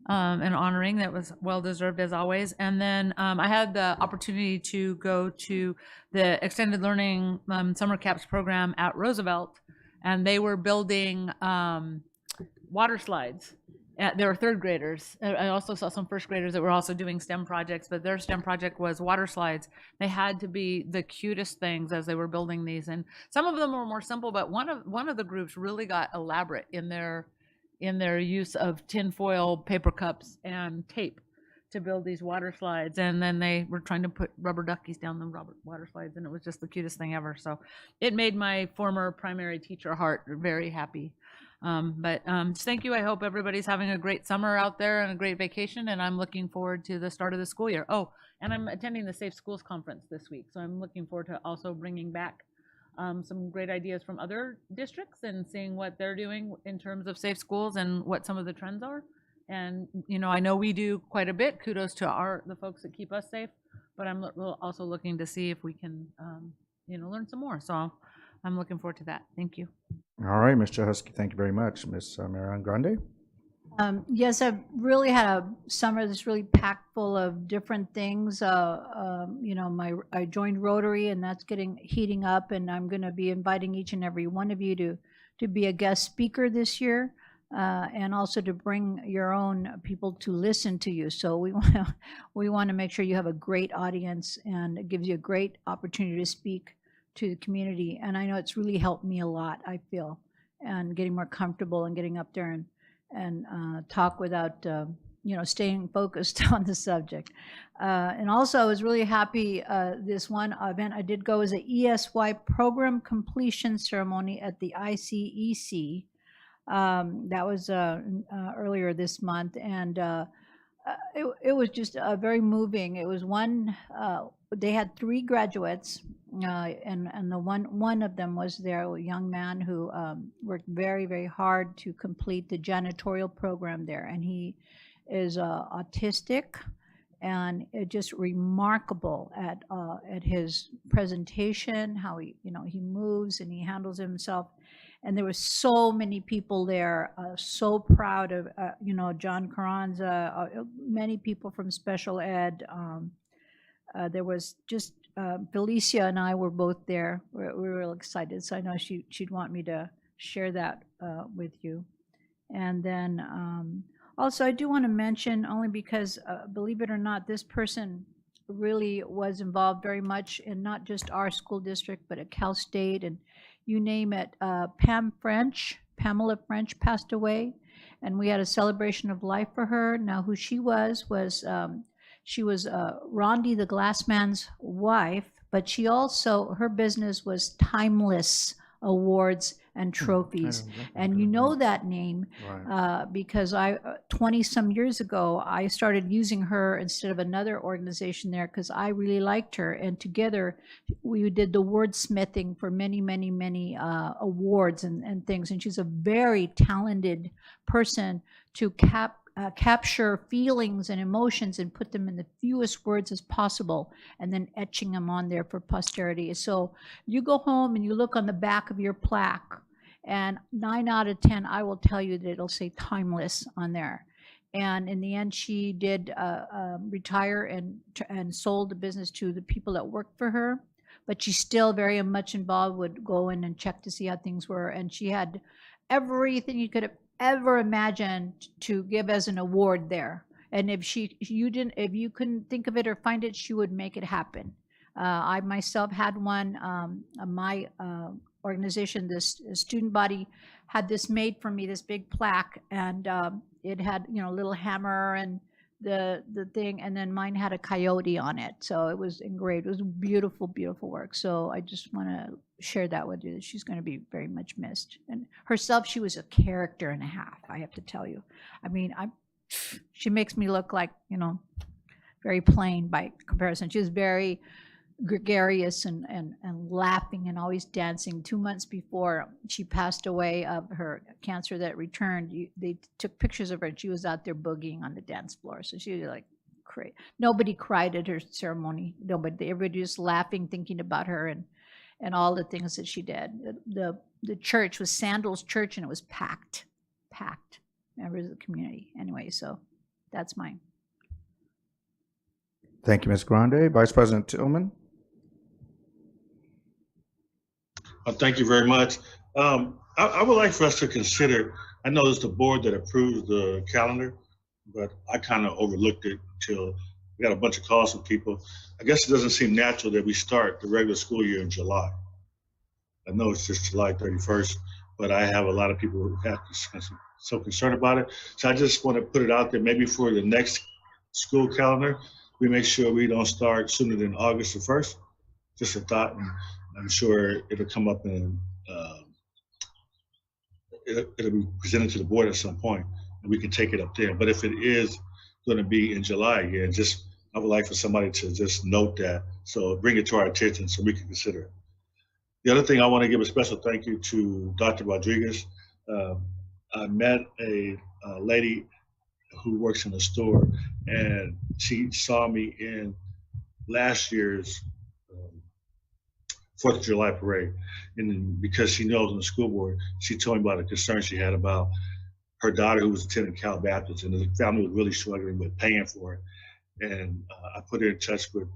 and honoring that was well deserved as always. And then I had the opportunity to go to the extended learning summer caps program at Roosevelt, and they were building water slides. There were third graders. I also saw some first graders that were also doing STEM projects, but their STEM project was water slides. They had to be the cutest things as they were building these, and some of them were more simple, but one of the groups really got elaborate in their use of tinfoil paper cups and tape to build these water slides. And then they were trying to put rubber duckies down the water slides, and it was just the cutest thing ever. So it made my former primary teacher heart very happy. Just thank you. I hope everybody's having a great summer out there and a great vacation, and I'm looking forward to the start of the school year. Oh, and I'm attending the Safe Schools Conference this week, so I'm looking forward to also bringing back some great ideas from other districts and seeing what they're doing in terms of safe schools and what some of the trends are. And I know we do quite a bit. Kudos to the folks that keep us safe, but I'm also looking to see if we can learn some more. So I'm looking forward to that. Thank you. All right, Ms. Jahusky, thank you very much. Ms. Marion Grande? Yes, I've really had a summer that's really packed full of different things. I joined Rotary, and that's heating up, and I'm going to be inviting each and every one of you to be a guest speaker this year, and also to bring your own people to listen to you. So we want to make sure you have a great audience, and it gives you a great opportunity to speak to the community. And I know it's really helped me a lot, I feel, and getting more comfortable and getting up there and talk without staying focused on the subject. And also I was really happy this one event I did go as an ESY program completion ceremony at the ICEC. That was earlier this month, and it was just very moving. It was they had 3 graduates, and the one of them was their young man who worked very, very hard to complete the janitorial program there, and he is autistic, and it just remarkable at his presentation, how he moves and he handles himself. And there were so many people there, so proud of John Carranza, many people from special ed. There was just Felicia and I were both there. We were real excited, so I know she'd want me to share that with you. And then also I do want to mention, only because believe it or not, this person really was involved very much in not just our school district, but at Cal State, and you name it. Pamela French passed away, and we had a celebration of life for her. Now, who she was she was Rondi the Glassman's wife, but she also, her business was Timeless Awards and trophies. I don't And you know that name Right. because 20 some years ago, I started using her instead of another organization there because I really liked her. And together we did the wordsmithing for many, many, many awards and things. And she's a very talented person to capture feelings and emotions and put them in the fewest words as possible and then etching them on there for posterity. So you go home and you look on the back of your plaque, and 9 out of 10, I will tell you that it'll say timeless on there. And in the end, she did retire and sold the business to the people that worked for her. But she's still very much involved, would go in and check to see how things were. And she had everything you could have ever imagined to give as an award there. And if you couldn't think of it or find it, she would make it happen. I myself had one. My organization, this student body, had this made for me, this big plaque, and it had a little hammer and the thing, and then mine had a coyote on it, so it was engraved. It was beautiful, beautiful work. So I just want to share that with you, that she's going to be very much missed. And herself, she was a character and a half, I have to tell you. I mean, she makes me look like very plain by comparison. She was very gregarious and laughing and always dancing. 2 months before she passed away of her cancer that returned, they took pictures of her and she was out there boogieing on the dance floor. So she was like crazy. Nobody cried at her ceremony. Nobody. Everybody just laughing, thinking about her and all the things that she did. The church was Sandals Church, and it was packed members of the community. Anyway, so that's mine. Thank you, Ms. Grande. Vice President Tillman. Thank you very much. I would like for us to consider, I know it's the board that approves the calendar, but I kind of overlooked it till we got a bunch of calls from people. I guess it doesn't seem natural that we start the regular school year in July. I know it's just July 31st, but I have a lot of people who have so concerned about it. So I just want to put it out there, maybe for the next school calendar, we make sure we don't start sooner than August the 1st. Just a thought, and I'm sure it'll come up and it'll be presented to the board at some point, and we can take it up there. But if it is going to be in July, I would like for somebody to just note that, so bring it to our attention so we can consider it. The other thing, I want to give a special thank you to Dr. Rodriguez. I met a lady who works in a store, and she saw me in last year's 4th of July parade. And because she knows on the school board, she told me about a concern she had about her daughter who was attending Cal Baptist, and the family was really struggling with paying for it. And I put her in touch with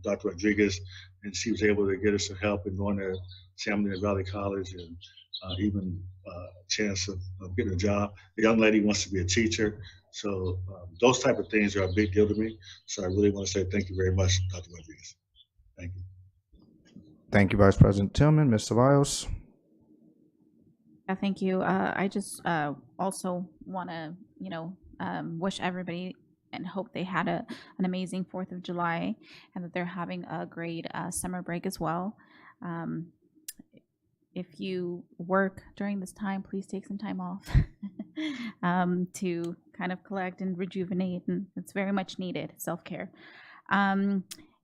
Dr. Rodriguez, and she was able to get her some help in going to San Bernardino Valley College, and even a chance of getting a job. The young lady wants to be a teacher. So those type of things are a big deal to me. So I really want to say thank you very much, Dr. Rodriguez. Thank you. Thank you, Vice President Tillman. Ms. Ceballos. Yeah, thank you. I just also want to, wish everybody and hope they had an amazing 4th of July, and that they're having a great summer break as well. If you work during this time, please take some time off to kind of collect and rejuvenate, and it's very much needed, self-care.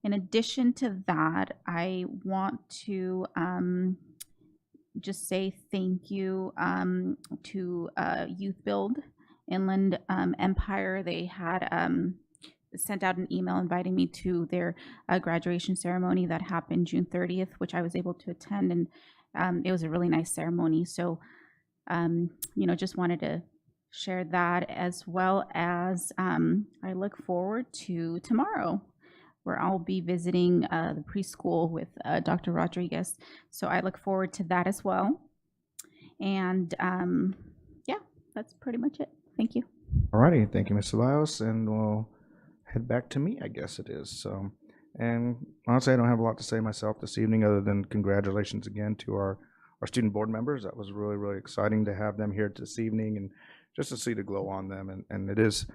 In addition to that, I want to just say thank you to Youth Build Inland Empire. They had sent out an email inviting me to their graduation ceremony that happened June 30th, which I was able to attend, and it was a really nice ceremony. So, just wanted to share that, as well as I look forward to tomorrow, where I'll be visiting the preschool with Dr. Rodriguez. So I look forward to that as well. And that's pretty much it. Thank you. All righty. Thank you, Ms. Ceballos. And we'll head back to me, I guess it is. So, and honestly, I don't have a lot to say myself this evening, other than congratulations again to our student board members. That was really, really exciting to have them here this evening, and just to see the glow on them. And it is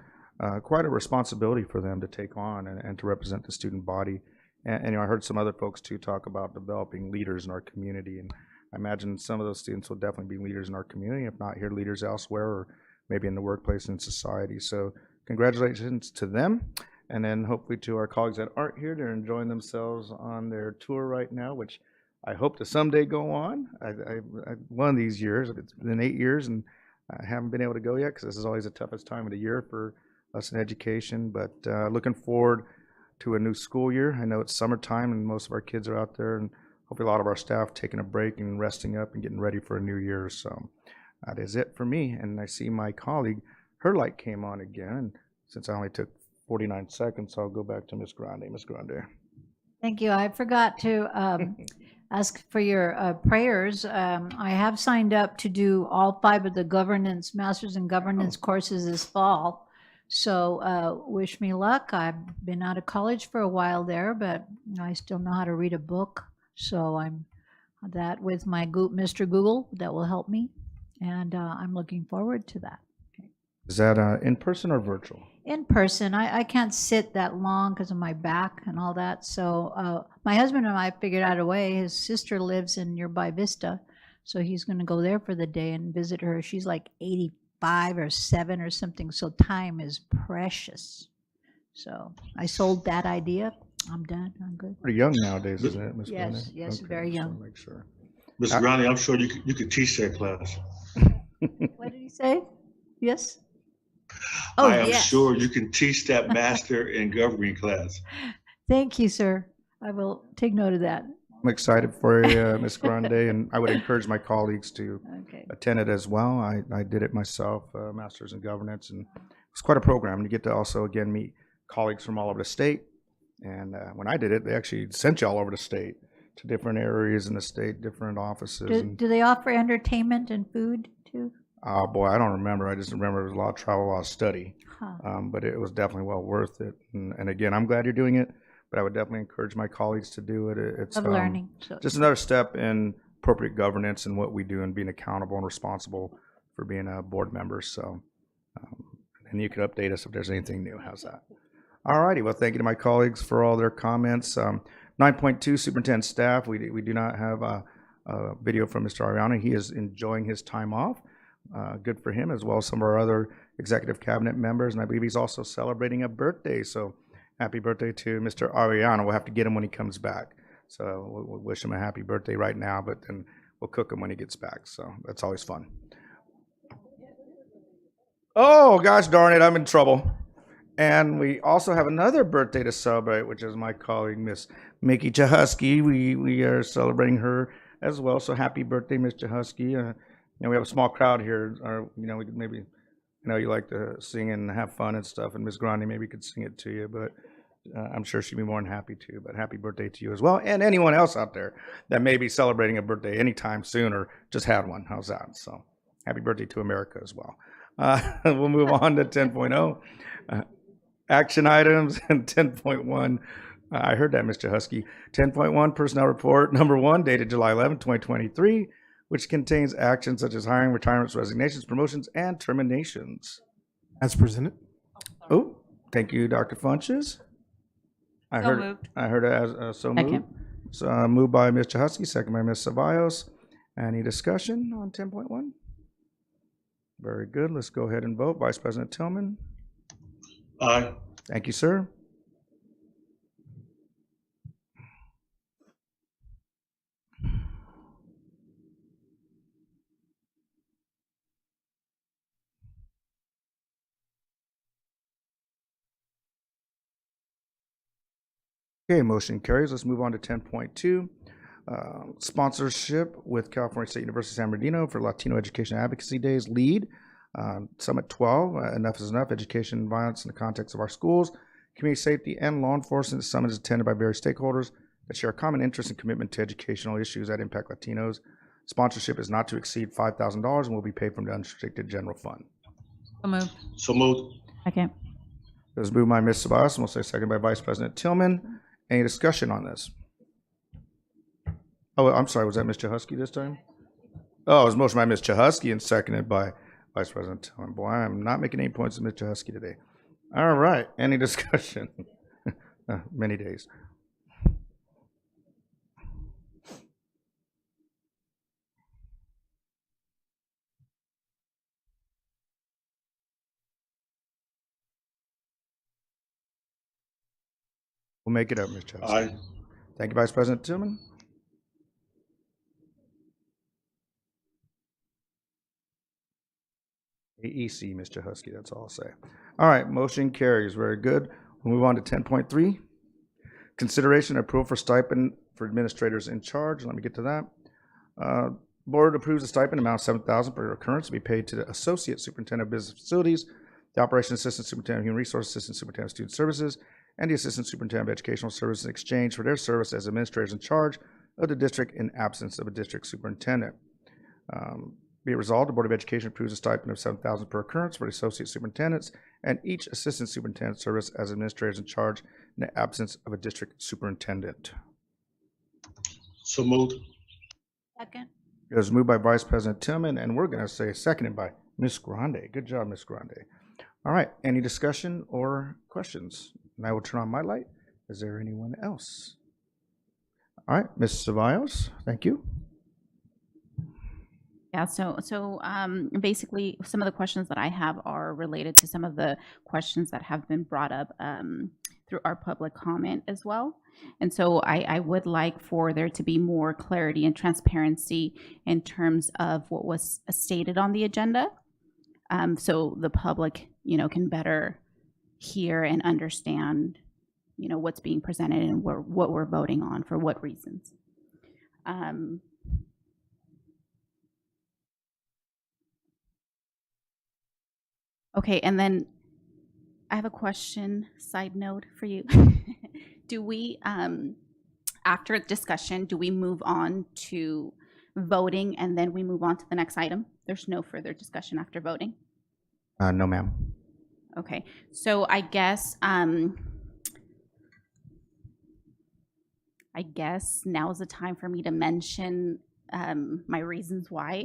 quite a responsibility for them to take on and to represent the student body. And I heard some other folks too talk about developing leaders in our community, and I imagine some of those students will definitely be leaders in our community, if not here, leaders elsewhere, or maybe in the workplace and society. So congratulations to them. And then hopefully to our colleagues that aren't here, they're enjoying themselves on their tour right now, which I hope to someday go on. One of these years, it's been 8 years, and I haven't been able to go yet because this is always the toughest time of the year for us in education. But looking forward to a new school year. I know it's summertime and most of our kids are out there, and hopefully a lot of our staff taking a break and resting up and getting ready for a new year. So that is it for me. And I see my colleague, her light came on again. And since I only took 49 seconds, I'll go back to Ms. Grande. Ms. Grande. Thank you. I forgot to ask for your prayers. I have signed up to do all 5 of the governance, Masters in Governance courses this fall. So wish me luck. I've been out of college for a while there, but I still know how to read a book. So I'm that with my Mr. Google that will help me. And I'm looking forward to that. Is that in person or virtual? In person. I can't sit that long because of my back and all that. So my husband and I figured out a way. His sister lives in nearby Vista, so he's going to go there for the day and visit her. She's like 85 or 7 or something, so time is precious. So I sold that idea. I'm done. I'm good. Pretty young nowadays, isn't it, Ms. Yes, Grande? yes, Okay, very just young. wanna make sure. Ms. Grande, I'm sure you could teach that class. What did he say? Yes? Oh, I am yes. sure you can teach that master in governing class. Thank you, sir. I will take note of that. I'm excited for you, Ms. Grande, and I would encourage my colleagues to attend it as well. I did it myself, Masters in Governance, and it's quite a program. You get to also, again, meet colleagues from all over the state. And when I did it, they actually sent you all over the state to different areas in the state, different offices. Do they offer entertainment and food too? Oh boy, I don't remember. I just remember it was a lot of travel, a lot of study. Huh. But it was definitely well worth it. And again, I'm glad you're doing it, but I would definitely encourage my colleagues to do it. It's Of learning. So just another step in appropriate governance and what we do and being accountable and responsible for being a board member. So, and you can update us if there's anything new. How's that? All righty. Well, thank you to my colleagues for all their comments. 9.2, superintendent staff. We do not have a video from Mr. Ariana. He is enjoying his time off. Good for him, as well as some of our other executive cabinet members. And I believe he's also celebrating a birthday. So happy birthday to Mr. Ariana. We'll have to get him when he comes back. So we'll wish him a happy birthday right now, but then we'll cook him when he gets back. So that's always fun. Oh, gosh darn it, I'm in trouble. And we also have another birthday to celebrate, which is my colleague, Miss Mickey Chahusky. We are celebrating her as well. So happy birthday, Miss Chahusky. We have a small crowd here. Or, we could maybe, you like to sing and have fun and stuff. And Miss Grande maybe could sing it to you, but I'm sure she'd be more than happy to. But happy birthday to you as well. And anyone else out there that may be celebrating a birthday anytime soon or just had one. How's that? So happy birthday to America as well. We'll move on to 10.0. Action items and 10.1. I heard that, Mr. Husky. 10.1 personnel report number 1, dated July 11, 2023, which contains actions such as hiring, retirements, resignations, promotions, and terminations. As presented. Oh, thank you, Dr. Funches. I heard it as so moved. Second. So moved by Ms. Chahusky, second by Ms. Ceballos. Any discussion on 10.1? Very good. Let's go ahead and vote. Vice President Tillman. Aye. Thank you, sir. Okay, motion carries. Let's move on to 10.2. Sponsorship with California State University San Bernardino for Latino Education Advocacy Days lead. Summit 12, Enough is Enough, Education and Violence in the Context of Our Schools, Community Safety and Law Enforcement. The summit is attended by various stakeholders that share a common interest and commitment to educational issues that impact Latinos. Sponsorship is not to exceed $5,000 and will be paid from the unrestricted general fund. So moved. So moved. Second. It was moved by Ms. Ceballos, and we'll say second by Vice President Tillman. Any discussion on this? Oh, I'm sorry, was that Ms. Chahusky this time? Oh, it was motion by Ms. Chahusky and seconded by Vice President Tillman. Boy, I'm not making any points with Ms. Chahusky today. All right, any discussion? Many days. We'll make it up, Mr. Husky. Aye. Thank you, Vice President Tillman. AEC, Mr. Husky, that's all I'll say. All right, motion carries. Very good. We'll move on to 10.3. Consideration and approval for stipend for administrators in charge. Let me get to that. Board approves a stipend amount of $7,000 per occurrence to be paid to the Associate Superintendent of Business Facilities, the Operations Assistant Superintendent of Human Resources, Assistant Superintendent of Student Services, and the Assistant Superintendent of Educational Services in exchange for their service as administrators in charge of the district in absence of a district superintendent. Be it resolved, the Board of Education approves a stipend of $7,000 per occurrence for the associate superintendents and each assistant superintendent service as administrators in charge in the absence of a district superintendent. So moved. Second. It was moved by Vice President Tillman, and we're going to say seconded by Ms. Grande. Good job, Ms. Grande. All right, any discussion or questions? And I will turn on my light. Is there anyone else? All right, Ms. Ceballos, thank you. Yeah, so basically some of the questions that I have are related to some of the questions that have been brought up through our public comment as well. And so I would like for there to be more clarity and transparency in terms of what was stated on the agenda, so the public, can better hear and understand, what's being presented and what we're voting on for what reasons. Okay, and then I have a question, side note for you. Do we, after discussion, do we move on to voting and then we move on to the next item? There's no further discussion after voting? No, ma'am. Okay, so I guess now's the time for me to mention my reasons why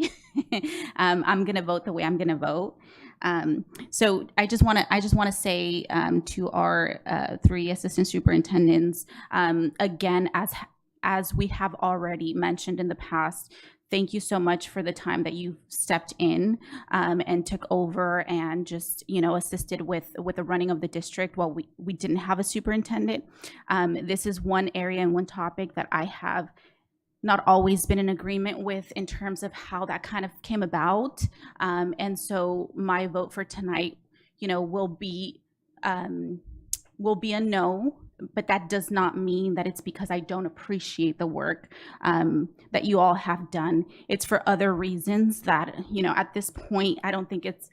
I'm going to vote the way I'm going to vote. So I just want to say to our 3 assistant superintendents, again, as we have already mentioned in the past, thank you so much for the time that you stepped in and took over and just assisted with the running of the district while we didn't have a superintendent. This is one area and one topic that I have not always been in agreement with in terms of how that kind of came about. And so my vote for tonight, will be a no, but that does not mean that it's because I don't appreciate the work that you all have done. It's for other reasons that, at this point, I don't think it's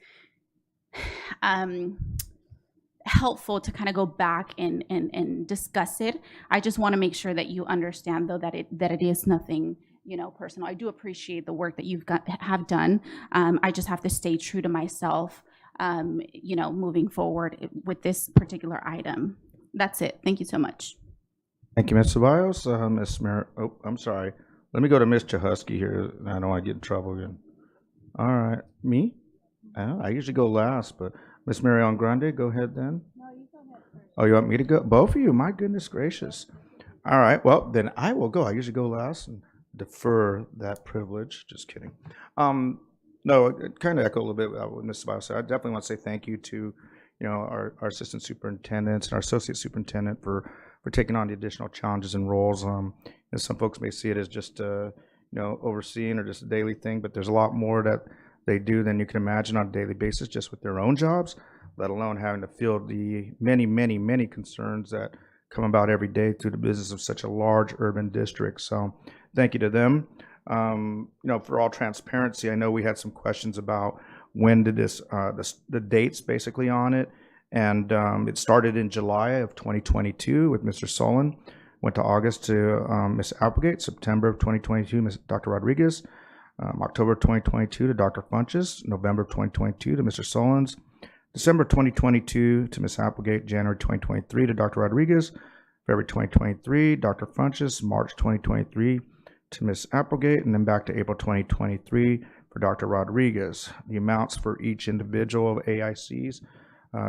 helpful to kind of go back and discuss it. I just want to make sure that you understand, though, that it is nothing, personal. I do appreciate the work that have done. I just have to stay true to myself, moving forward with this particular item. That's it. Thank you so much. Thank you, Ms. Ceballos. Ms. I'm sorry. Let me go to Mr. Husky here. I don't want to get in trouble again. All right. Me? I usually go last, but Ms. Marion Grande, go ahead then. No, you go ahead first. Oh, you want me to go? Both of you? My goodness gracious. All right. Well, then I will go. I usually go last and defer that privilege. Just kidding. No, kind of echo a little bit what Ms. Ceballos said. I definitely want to say thank you to our assistant superintendents and our associate superintendent for taking on the additional challenges and roles. Some folks may see it as just overseeing or just a daily thing, but there's a lot more that they do than you can imagine on a daily basis just with their own jobs, let alone having to field the many, many, many concerns that come about every day through the business of such a large urban district. So thank you to them. For all transparency, I know we had some questions about when did the dates basically on it. And it started in July of 2022 with Mr. Solon, went to August to Ms. Applegate, September of 2022, Ms. Dr. Rodriguez, October 2022 to Dr. Funches, November 2022 to Mr. Solons, December 2022 to Ms. Applegate, January 2023 to Dr. Rodriguez, February 2023, Dr. Funches, March 2023 to Ms. Applegate, and then back to April 2023 for Dr. Rodriguez. The amounts for each individual of AICs,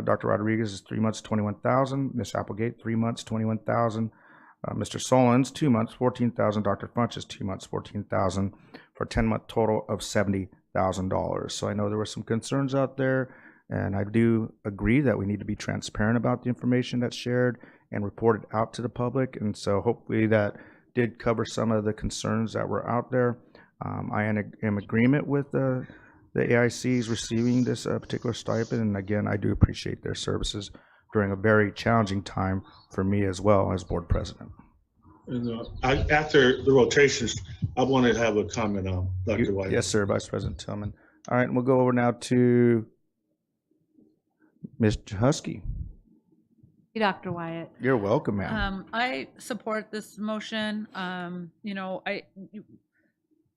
Dr. Rodriguez is 3 months, $21,000, Ms. Applegate, 3 months, $21,000, Mr. Solons, 2 months, $14,000, Dr. Funches, 2 months, $14,000, for a 10-month total of $70,000. So I know there were some concerns out there, and I do agree that we need to be transparent about the information that's shared and reported out to the public. And so hopefully that did cover some of the concerns that were out there. I am in agreement with the AICs receiving this particular stipend. And again, I do appreciate their services during a very challenging time for me as well as board president. And, after the rotations, I want to have a comment on Dr. White. Yes, sir, Vice President Tillman. All right, and we'll go over now to Ms. Husky. Dr. Wyatt. You're welcome, ma'am. I support this motion.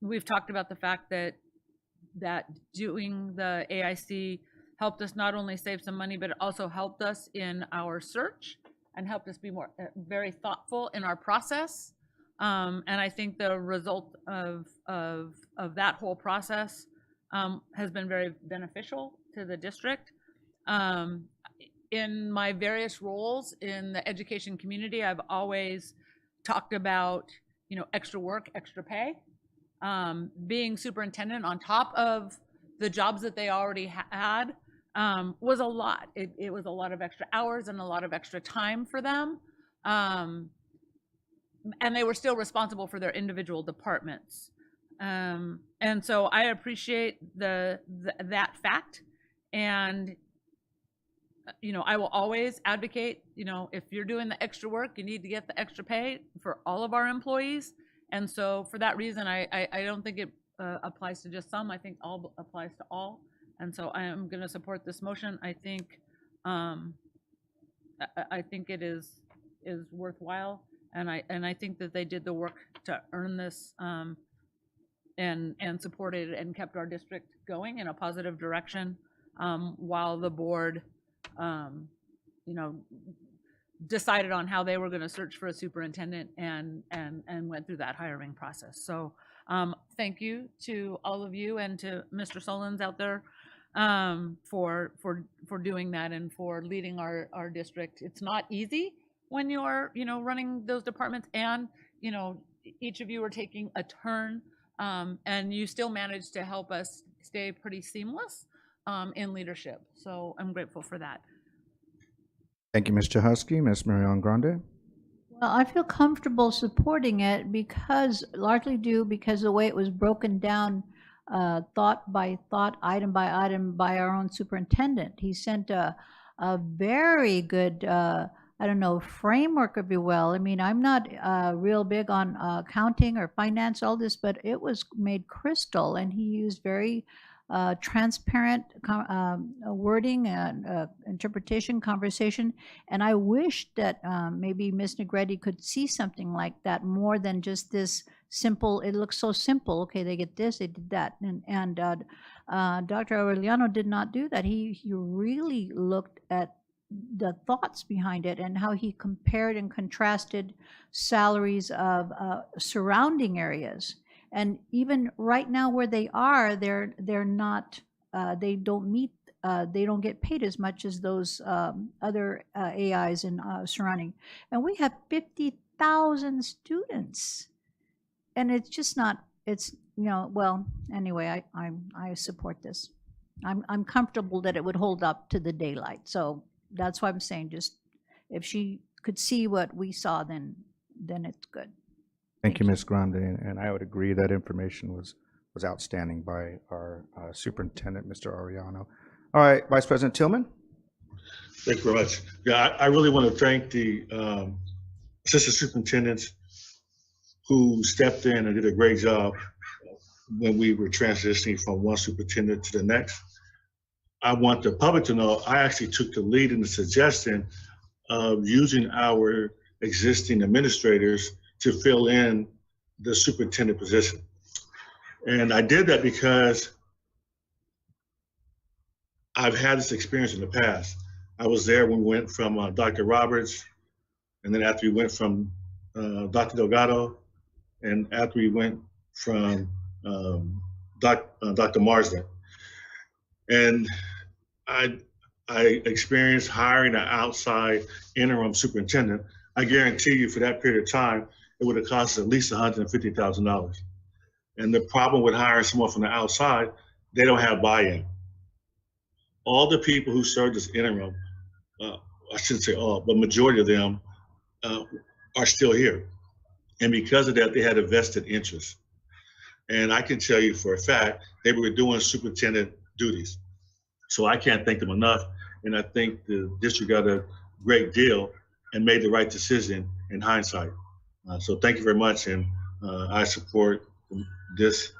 We've talked about the fact that doing the AIC helped us not only save some money, but it also helped us in our search and helped us be more very thoughtful in our process. And I think the result of that whole process has been very beneficial to the district. In my various roles in the education community, I've always talked about, extra work, extra pay. Being superintendent on top of the jobs that they already had was a lot. It was a lot of extra hours and a lot of extra time for them. And they were still responsible for their individual departments. And so I appreciate that fact. And I will always advocate, if you're doing the extra work, you need to get the extra pay for all of our employees. And so for that reason, I don't think it applies to just some. I think all applies to all. And so I am going to support this motion. I think it is worthwhile, and I think that they did the work to earn this, and supported it and kept our district going in a positive direction, while the board decided on how they were going to search for a superintendent and went through that hiring process. So thank you to all of you and to Mr. Solons out there for doing that and for leading our district. It's not easy when you're running those departments, and each of you are taking a turn, and you still managed to help us stay pretty seamless in leadership. So I'm grateful for that. Thank you, Ms. Chahusky. Ms. Marion Grande. Well, I feel comfortable supporting it because the way it was broken down, thought by thought, item by item by our own superintendent. He sent a very good, framework, if you will. I mean, I'm not real big on accounting or finance, all this, but it was made crystal, and he used very transparent wording and interpretation, conversation. And I wish that maybe Ms. Negretti could see something like that more than just this simple. It looks so simple. Okay, they get this, they did that. And Dr. Aureliano did not do that. He really looked at the thoughts behind it and how he compared and contrasted salaries of surrounding areas. And even right now where they are, they're not, they don't get paid as much as those other AIs in surrounding. And we have 50,000 students. And it's just not, anyway, I support this. I'm comfortable that it would hold up to the daylight. So that's why I'm saying, just if she could see what we saw, then it's good. Thank you, Ms. Grande, and I would agree that information was outstanding by our superintendent, Mr. Ariano. All right, Vice President Tillman. Thank you very much. Yeah, I really want to thank the assistant superintendents who stepped in and did a great job when we were transitioning from one superintendent to the next. I want the public to know I actually took the lead in the suggestion of using our existing administrators to fill in the superintendent position. And I did that because I've had this experience in the past. I was there when we went from Dr. Roberts, and then after we went from Dr. Delgado, and after we went from Dr. Marsden. And I experienced hiring an outside interim superintendent. I guarantee you for that period of time, it would have cost at least $150,000. And the problem with hiring someone from the outside, they don't have buy-in. All the people who served as interim, I shouldn't say all, but majority of them are still here. And because of that, they had a vested interest. And I can tell you for a fact, they were doing superintendent duties. So I can't thank them enough. And I think the district got a great deal and made the right decision in hindsight. So thank you very much. And I support this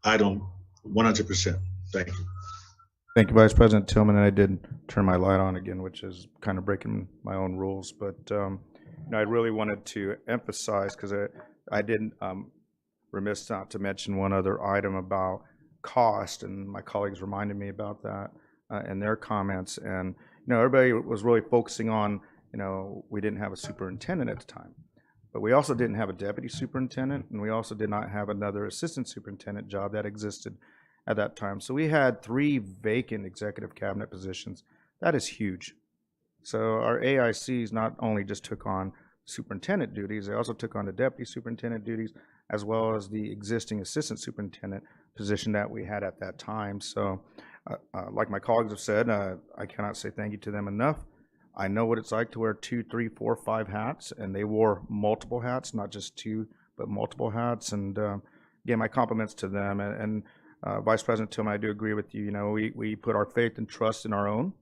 item 100%. Thank you. Thank you, Vice President Tillman. And I did turn my light on again, which is kind of breaking my own rules. But I really wanted to emphasize, because I didn't remiss not to mention one other item about cost, and my colleagues reminded me about that in their comments. And everybody was really focusing on, we didn't have a superintendent at the time, but we also didn't have a deputy superintendent, and we also did not have another assistant superintendent job that existed at that time. So we had 3 vacant executive cabinet positions. That is huge. So our AICs not only just took on superintendent duties, they also took on the deputy superintendent duties, as well as the existing assistant superintendent position that we had at that time. So like my colleagues have said, I cannot say thank you to them enough. I know what it's like to wear 2, 3, 4, 5 hats, and they wore multiple hats, not just 2, but multiple hats. And again, my compliments to them. And Vice President Tillman, I do agree with you. We put our faith and trust in our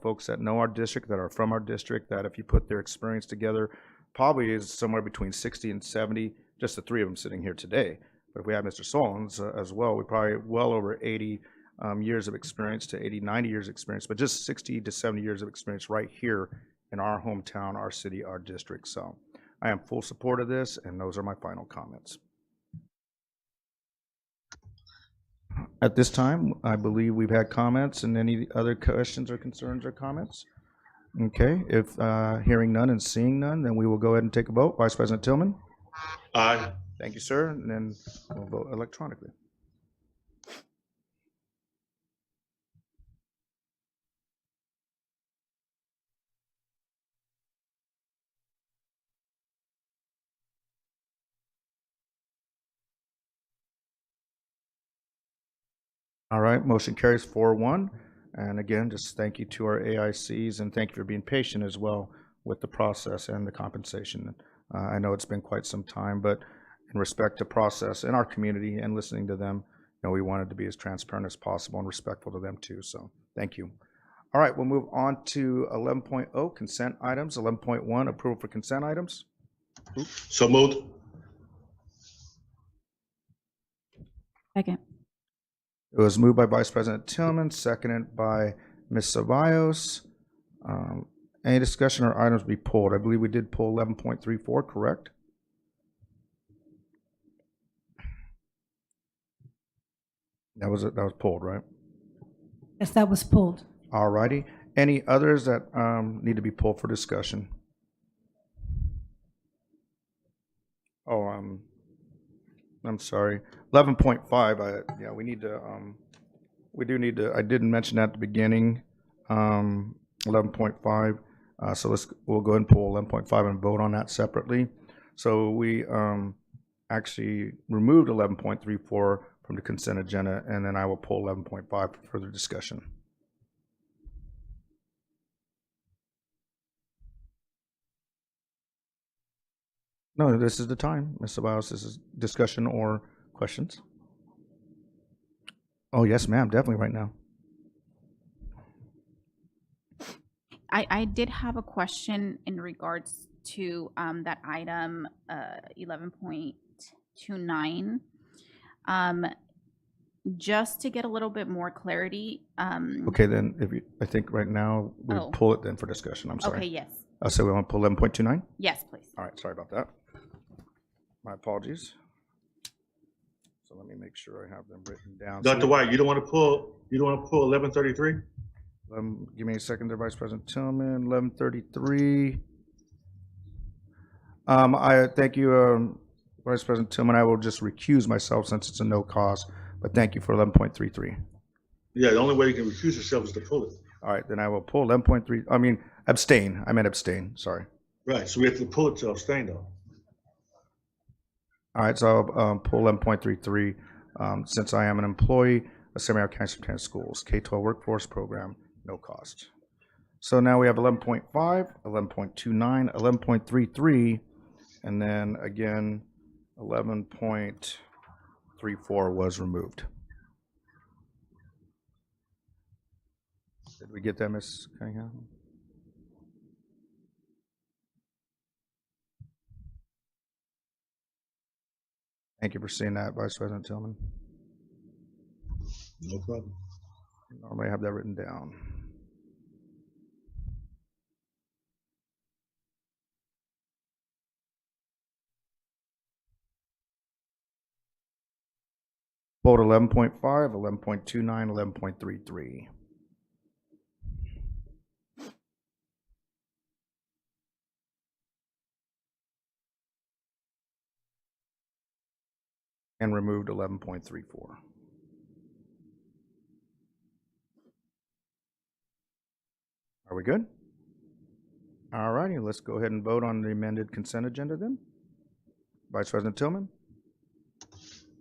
folks that know our district, that are from our district, that if you put their experience together, probably is somewhere between 60 and 70, just the 3 of them sitting here today. But if we have Mr. Solons as well, we probably well over 80 years of experience to 80, 90 years of experience, but just 60 to 70 years of experience right here in our hometown, our city, our district. So I am full support of this, and those are my final comments. At this time, I believe we've had comments, and any other questions or concerns or comments? Okay, if hearing none and seeing none, then we will go ahead and take a vote. Vice President Tillman? Aye. Thank you, sir. And then we'll vote electronically. All right, motion carries 4-1. And again, just thank you to our AICs, and thank you for being patient as well with the process and the compensation. I know it's been quite some time, but in respect to process in our community and listening to them, we wanted to be as transparent as possible and respectful to them too. So thank you. All right, we'll move on to 11.0, consent items. 11.1, approval for consent items. So moved. Second. It was moved by Vice President Tillman, seconded by Ms. Ceballos. Any discussion or items to be pulled? I believe we did pull 11.34, correct? That was pulled, right? Yes, that was pulled. All righty. Any others that need to be pulled for discussion? Oh, I'm sorry. 11.5. Yeah, we need to. We do need to. I didn't mention that at the beginning. 11.5. So we'll go ahead and pull 11.5 and vote on that separately. So we actually removed 11.34 from the consent agenda, and then I will pull 11.5 for further discussion. No, this is the time, Ms. Ceballos. This is discussion or questions. Oh, yes, ma'am, definitely right now. I did have a question in regards to that item 11.29. Just to get a little bit more clarity. Okay, then I think right now we'll pull it then for discussion. I'm sorry. Okay, yes. So we want to pull 11.29? Yes, please. All right, sorry about that. My apologies. So let me make sure I have them written down. Dr. White, you don't want to pull 1133? Give me a second there, Vice President Tillman. 1133. I thank you, Vice President Tillman. I will just recuse myself since it's a no cause, but thank you for 11.33. Yeah, the only way you can recuse yourself is to pull it. All right, then I will pull 11.3. I mean, abstain. I meant abstain. Sorry. Right, so we have to pull it to abstain, though. All right, so I'll pull 11.33. Since I am an employee of San Diego County Superintendent Schools, K-12 Workforce Program, no cost. So now we have 11.5, 11.29, 11.33, and then again, 11.34 was removed. Did we get that, Ms. Cunningham? Thank you for seeing that, Vice President Tillman. No problem. Normally I have that written down. Vote 11.5, 11.29, 11.33. And removed 11.34. Are we good? All righty, let's go ahead and vote on the amended consent agenda then. Vice President Tillman?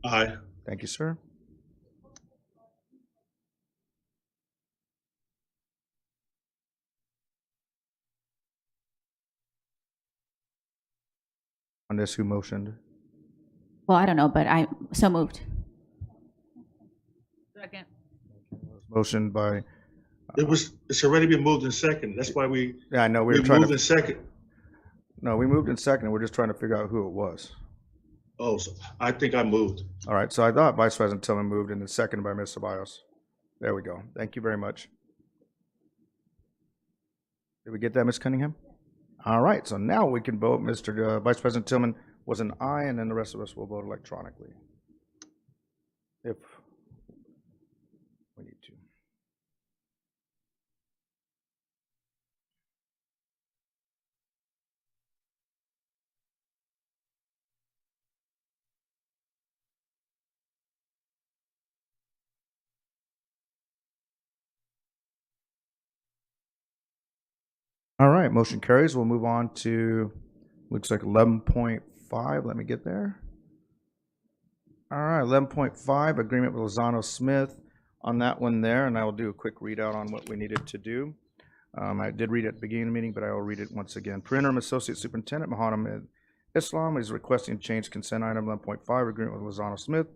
Aye. Thank you, sir. On this, who motioned? Well, I don't know, but I so moved. Second. Motion by, It's already been moved in second. That's why we yeah, I know, we we were trying moved in to, second. no, we moved in second, and we're just trying to figure out who it was. Oh, so I think I moved. All right, so I thought Vice President Tillman moved and then seconded by Ms. Ceballos. There we go. Thank you very much. Did we get that, Ms. Cunningham? All right, so now we can vote. Mr. Vice President Tillman was an aye, and then the rest of us will vote electronically. If we need to. All right, motion carries. We'll move on to, looks like 11.5. Let me get there. All right, 11.5, agreement with Lozano Smith on that one there, and I will do a quick readout on what we needed to do. I did read it at the beginning of the meeting, but I will read it once again. Per interim Associate Superintendent Mohammed Islam is requesting to change consent item 11.5, agreement with Lozano Smith,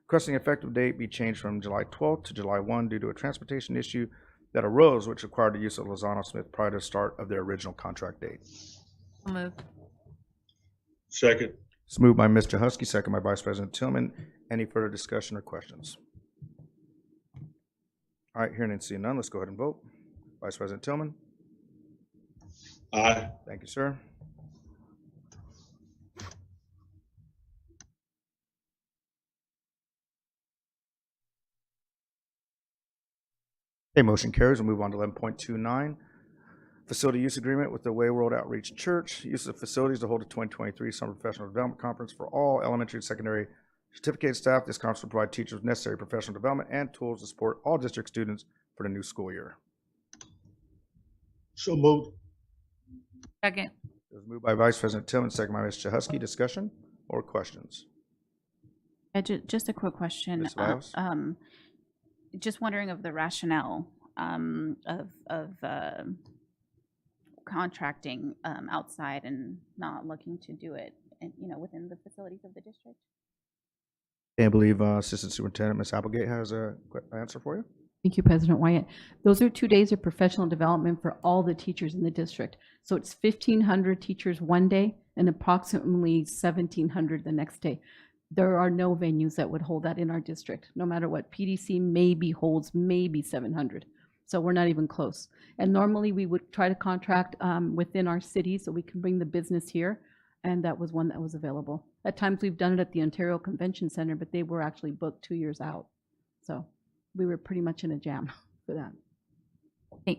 requesting effective date be changed from July 12th to July 1 due to a transportation issue that arose which required the use of Lozano Smith prior to the start of their original contract date. So moved. Second. It's moved by Mr. Husky, second by Vice President Tillman. Any further discussion or questions? All right, hearing and seeing none, let's go ahead and vote. Vice President Tillman? Aye. Thank you, sir. Okay, motion carries. We'll move on to 11.29. Facility use agreement with the Way World Outreach Church. Use of facilities to hold a 2023 Summer Professional Development Conference for all elementary and secondary certificate staff. This conference will provide teachers with necessary professional development and tools to support all district students for the new school year. So moved. Second. It was moved by Vice President Tillman, second by Mr. Husky. Discussion or questions? Just a quick question. Ms. Lyles? Just wondering of the rationale of contracting outside and not looking to do it, within the facilities of the district. I believe Assistant Superintendent Ms. Applegate has an answer for you. Thank you, President Wyatt. Those are 2 days of professional development for all the teachers in the district. So it's 1,500 teachers one day and approximately 1,700 the next day. There are no venues that would hold that in our district, no matter what. PDC maybe holds maybe 700. So we're not even close. And normally we would try to contract within our city so we can bring the business here. And that was one that was available. At times we've done it at the Ontario Convention Center, but they were actually booked 2 years out. So we were pretty much in a jam for that.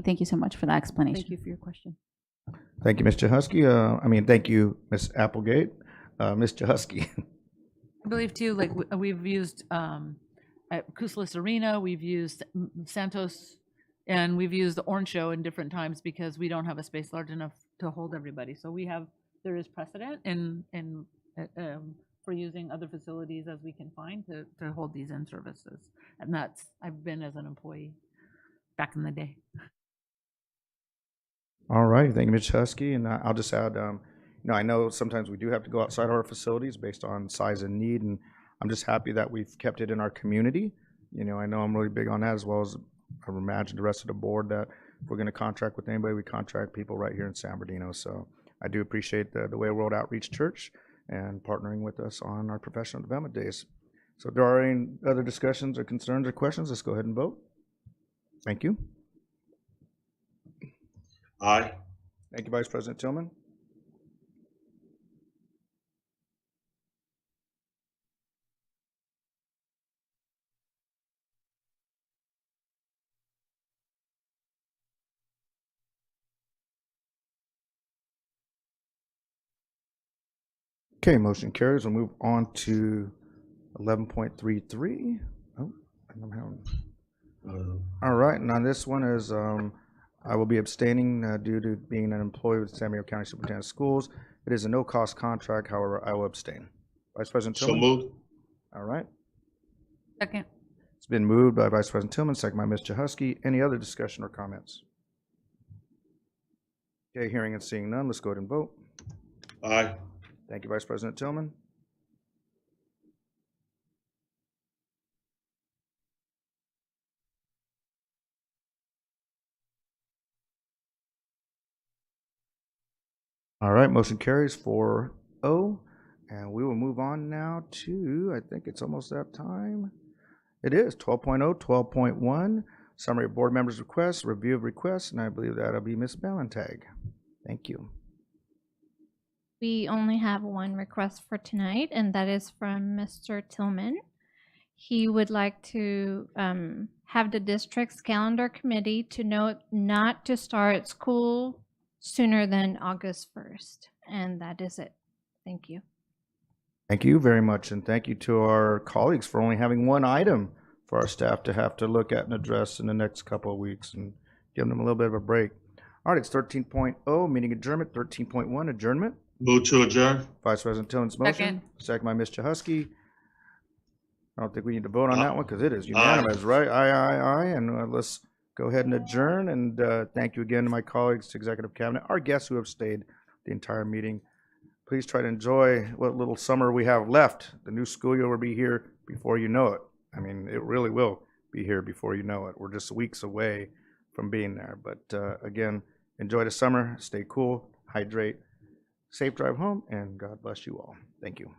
Thank you so much for that explanation. Thank you for your question. Thank you, Mr. Husky. Thank you, Ms. Applegate. Mr. Husky. I believe too, like we've used at Kusalis Arena, we've used Santos, and we've used the Orange Show in different times because we don't have a space large enough to hold everybody. So there is precedent in for using other facilities as we can find to hold these in services. And I've been as an employee back in the day. All right, thank you, Ms. Husky. And I'll just add, I know sometimes we do have to go outside our facilities based on size and need, and I'm just happy that we've kept it in our community. I know I'm really big on that, as well as I would imagine the rest of the board, that if we're going to contract with anybody, we contract people right here in San Bernardino. So I do appreciate the Way World Outreach Church and partnering with us on our professional development days. So if there are any other discussions or concerns or questions, let's go ahead and vote. Thank you. Aye. Thank you, Vice President Tillman. Okay, motion carries. We'll move on to 11.33. Oh, I'm having. All right, now this one is I will be abstaining due to being an employee with San Diego County Superintendent of Schools. It is a no-cost contract, however, I will abstain. Vice President So Tillman? moved. All right. Second. It's been moved by Vice President Tillman, second by Mr. Husky. Any other discussion or comments? Okay, hearing and seeing none, let's go ahead and vote. Aye. Thank you, Vice President Tillman. All right, motion carries 4-0. And we will move on now to, I think it's almost that time. It is 12.0, 12.1, summary of board members' requests, review of requests, and I believe that'll be Ms. Ballentag. Thank you. We only have one request for tonight, and that is from Mr. Tillman. He would like to have the district's calendar committee to note not to start school sooner than August 1st. And that is it. Thank you. Thank you very much, and thank you to our colleagues for only having one item for our staff to have to look at and address in the next couple of weeks and give them a little bit of a break. All right, it's 13.0, meeting adjournment. 13.1, adjournment. Move to adjourn. Vice President Tillman's motion. Second by Mr. Husky. I don't think we need to vote on that one because it is unanimous, right? Aye. And let's go ahead and adjourn. And thank you again to my colleagues, to Executive Cabinet, our guests who have stayed the entire meeting. Please try to enjoy what little summer we have left. The new school year will be here before you know it. I mean, it really will be here before you know it. We're just weeks away from being there. But again, enjoy the summer, stay cool, hydrate, safe drive home, and God bless you all. Thank you.